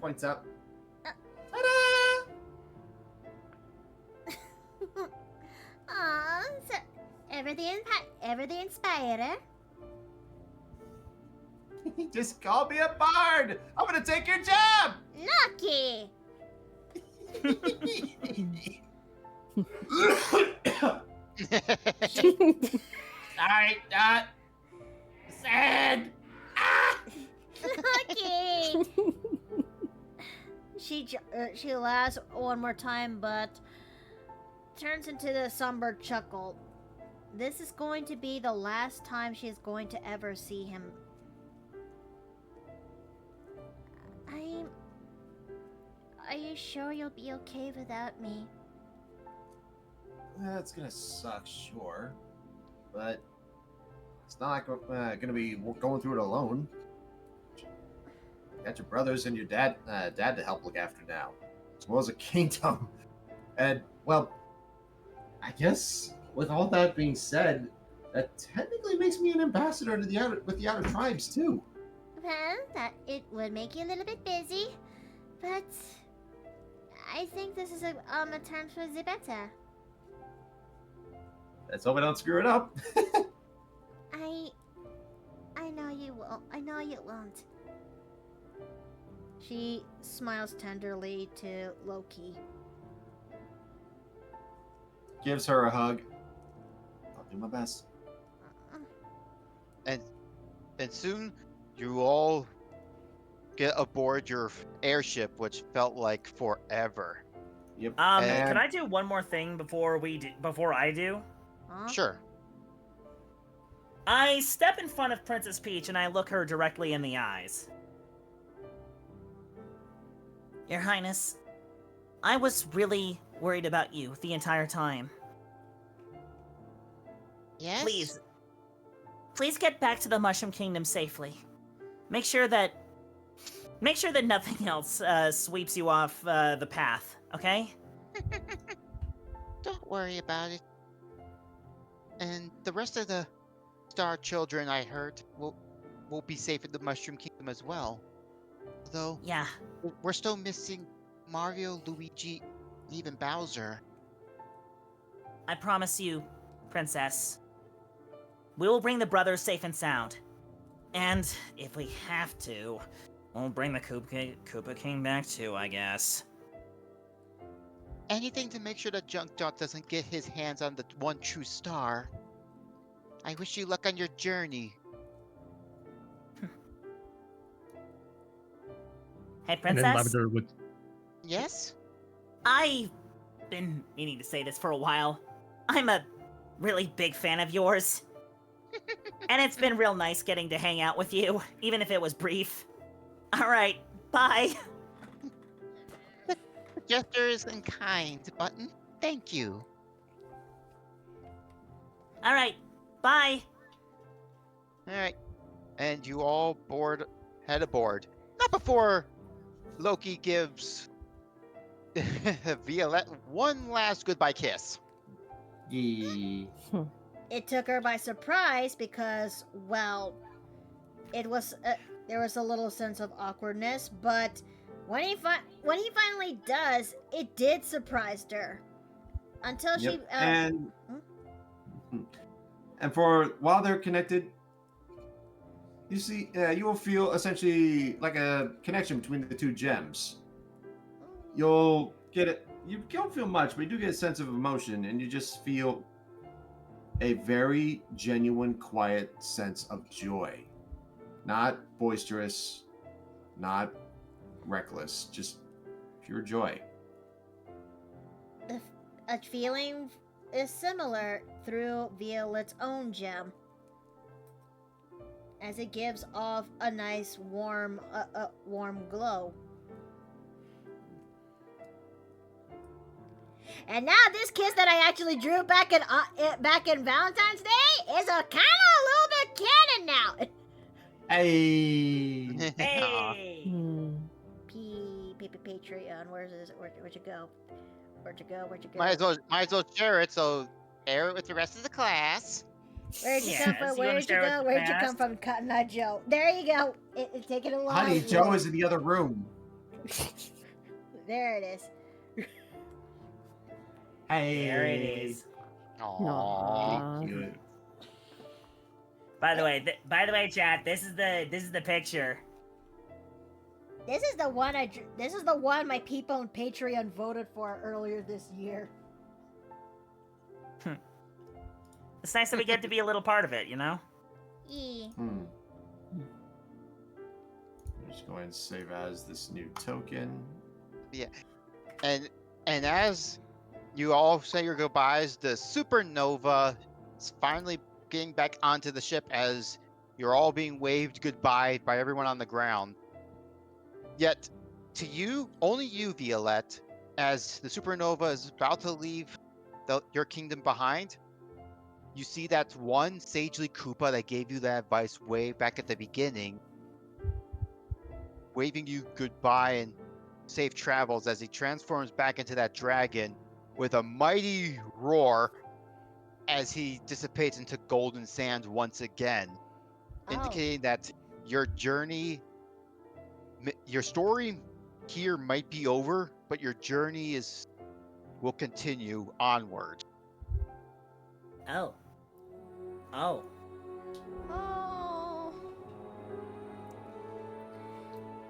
Points up. Aw, so everything inspired. Just call me a bard! I'm gonna take your job! Lucky! Sorry, sad! Lucky! She laughs one more time, but turns into the somber chuckle. This is going to be the last time she's going to ever see him. Are you sure you'll be okay without me? That's gonna suck, sure. But it's not like gonna be going through it alone. You got your brothers and your dad to help look after now, as well as a kingdom. And, well, I guess with all that being said, that technically makes me an ambassador to the outer tribes, too. understand that it would make you a little bit busy, but I think this is a turn for the better. Let's hope I don't screw it up. I know you won't. I know you won't. She smiles tenderly to Loki. Gives her a hug. I'll do my best. And soon you all get aboard your airship, which felt like forever. Yep. And- Can I do one more thing before I do? Huh? Sure. I step in front of Princess Peach and I look her directly in the eyes. Your Highness, I was really worried about you the entire time. Yes? Please get back to the Mushroom Kingdom safely. Make sure that nothing else sweeps you off the path, okay? Don't worry about it. And the rest of the Star Children, I heard, will be safe in the Mushroom Kingdom as well. Though, Yeah. we're still missing Mario, Luigi, even Bowser. I promise you, Princess, we will bring the brothers safe and sound. And if we have to, we'll bring the Koopa King back too, I guess. Anything to make sure that Junk Dot doesn't get his hands on the one true star. I wish you luck on your journey. Hey, And Princess, then Lavender would. Yes? I've been meaning to say this for a while. I'm a really big fan of yours. And it's been real nice getting to hang out with you, even if it was brief. Alright, bye. Gestures and kind, Button. Thank you. Alright, bye. Alright. And you all head aboard. Not before Loki gives Violette one last goodbye kiss. Yee. It took her by surprise because, well, it was there was a little sense of awkwardness, but when he finally does, it did surprise her. Until she Yep. And for while they're connected, you see, you will feel essentially like a connection between the two gems. You'll get it. You don't feel much, but you do get a sense of emotion, and you just feel a very genuine, quiet sense of joy. Not boisterous, not reckless, just pure joy. A feeling is similar through Violet's own gem, as it gives off a nice warm glow. And now this kiss that I actually drew back in Valentine's Day is a kind of a little bit canon now. Hey. Hey. Patreon, where'd you go? Where'd you go? Might as well share it, so share it with the rest of the class. Where'd you Yes, come from? you wanna Where'd you share with go? the Where'd you class? come from, Cotton Eye Joe? There you go. Take it along. Honey, Joe is in the other room. There it is. Hey. There it is. Aww. Aw. Cute. By the way, chat. This is the picture. This is the one This is the one my people on Patreon voted for earlier this year. It's nice that we get to be a little part of it, you know. Yeah. I'm just going to save as this new token. And as you all say your goodbyes, the supernova is finally getting back onto the ship as you're all being waved goodbye by everyone on the ground. Yet, to you, only you, Violette, as the supernova is about to leave your kingdom behind, you see that one Sagely Koopa that gave you that advice way back at the beginning, waving you goodbye and safe travels as he transforms back into that dragon with a mighty roar as he dissipates into golden sand once again, indicating that your journey, your story here might be over, but your journey will continue onward. Oh. Oh. Oh.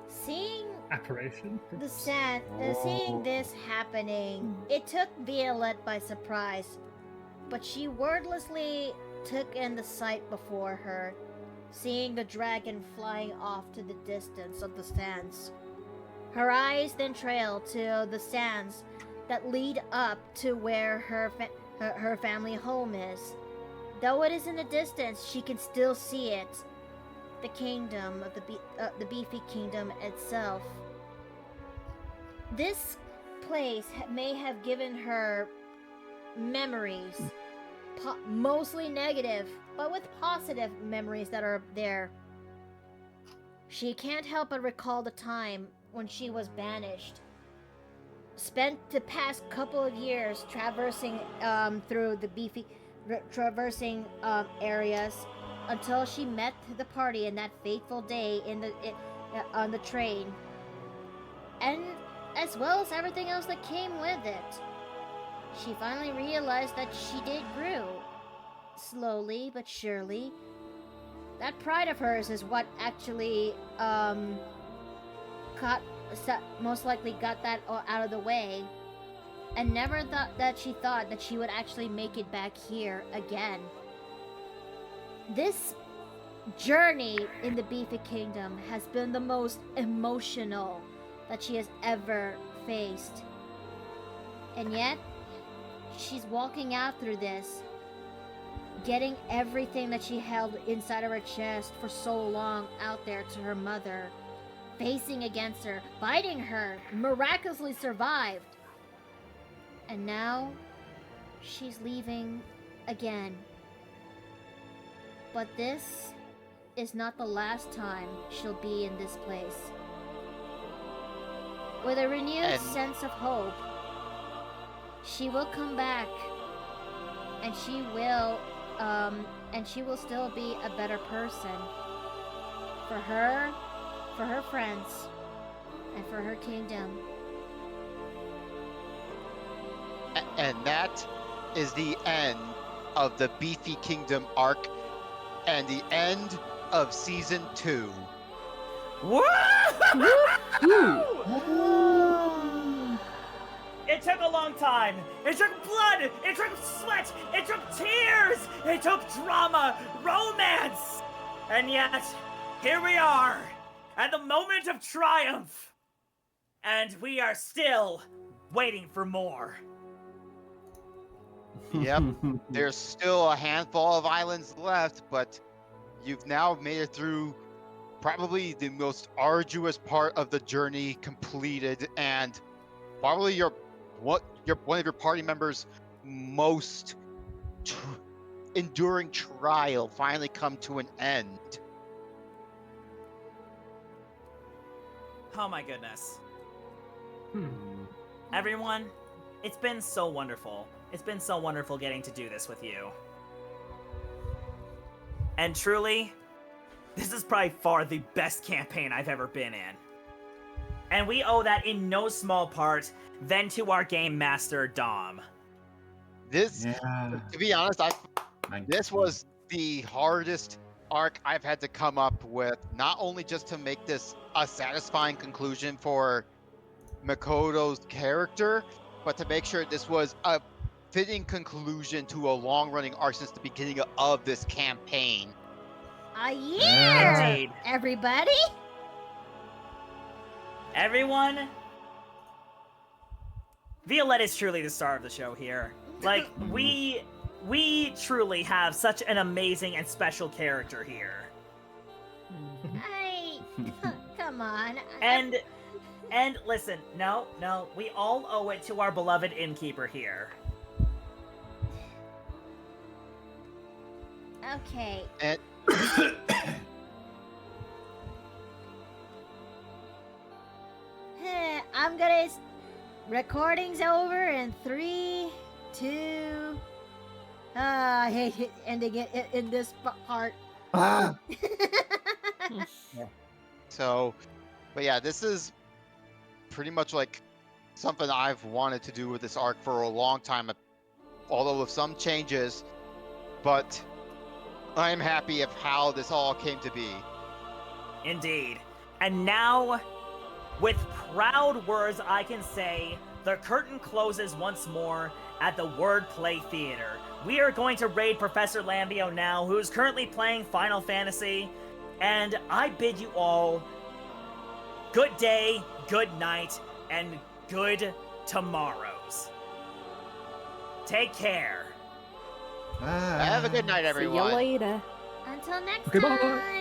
Seeing Apparition? seeing this happening, it took Violet by surprise, but she wordlessly took in the sight before her, seeing the dragon flying off to the distance of the sands. Her eyes then trailed to the sands that lead up to where her family home is. Though it is in the distance, she can still see it. The kingdom of the Beefy Kingdom itself. This place may have given her memories, mostly negative, but with positive memories that are there. She can't help but recall the time when she was banished. Spent the past couple of years traversing through the traversing areas until she met the party in that fateful day on the train, and as well as everything else that came with it. She finally realized that she did grow, slowly but surely. That pride of hers is what actually most likely got that out of the way, and never thought that she would actually make it back here again. This journey in the Beefy Kingdom has been the most emotional that she has ever faced. And yet, she's walking out through this, getting everything that she held inside of her chest for so long out there to her mother, facing against her, fighting her, miraculously survived. And now, she's leaving again. But this is not the last time she'll be in this place. With a renewed sense of hope, she will come back, and she will still be a better person for her friends, and for her kingdom. And that is the end of the Beefy Kingdom arc and the end of season 2. It took a long time. It took blood. It took sweat. It took tears. It took drama, romance. And yet, here we are at the moment of triumph. And we are still waiting for more. Yep, there's still a handful of islands left, but you've now made it through probably the most arduous part of the journey completed, and probably one of your party members' most enduring trial finally come to an end. Oh my goodness. Everyone, it's been so wonderful. It's been so wonderful getting to do this with you. And truly, this is probably far the best campaign I've ever been in. And we owe that in no small part then to our game master, Dom. To be honest, this was the hardest arc I've had to come up with, not only just to make this a satisfying conclusion for Makoto's character, but to make sure this was a fitting conclusion to a long-running arc since the beginning of this campaign. A year, Indeed. everybody. Everyone, Violette is truly the star of the show here. Like, we truly have such an amazing and special character here. Come on. And listen, no, we all owe it to our beloved innkeeper here. Okay. And I'm gonna. Recording's over in 3, 2. I hate ending it in this part. So, but yeah, this is pretty much like something I've wanted to do with this arc for a long time, although with some changes, but I'm happy of how this all came to be. Indeed. And now, with proud words, I can say the curtain closes once more at the Wordplay Theater. We are going to raid Professor Lambio now, who's currently playing Final Fantasy, and I bid you all good day, good night, and good tomorrows. Take care. Have a good night, See you everyone. later. Until next Okay, bye. time.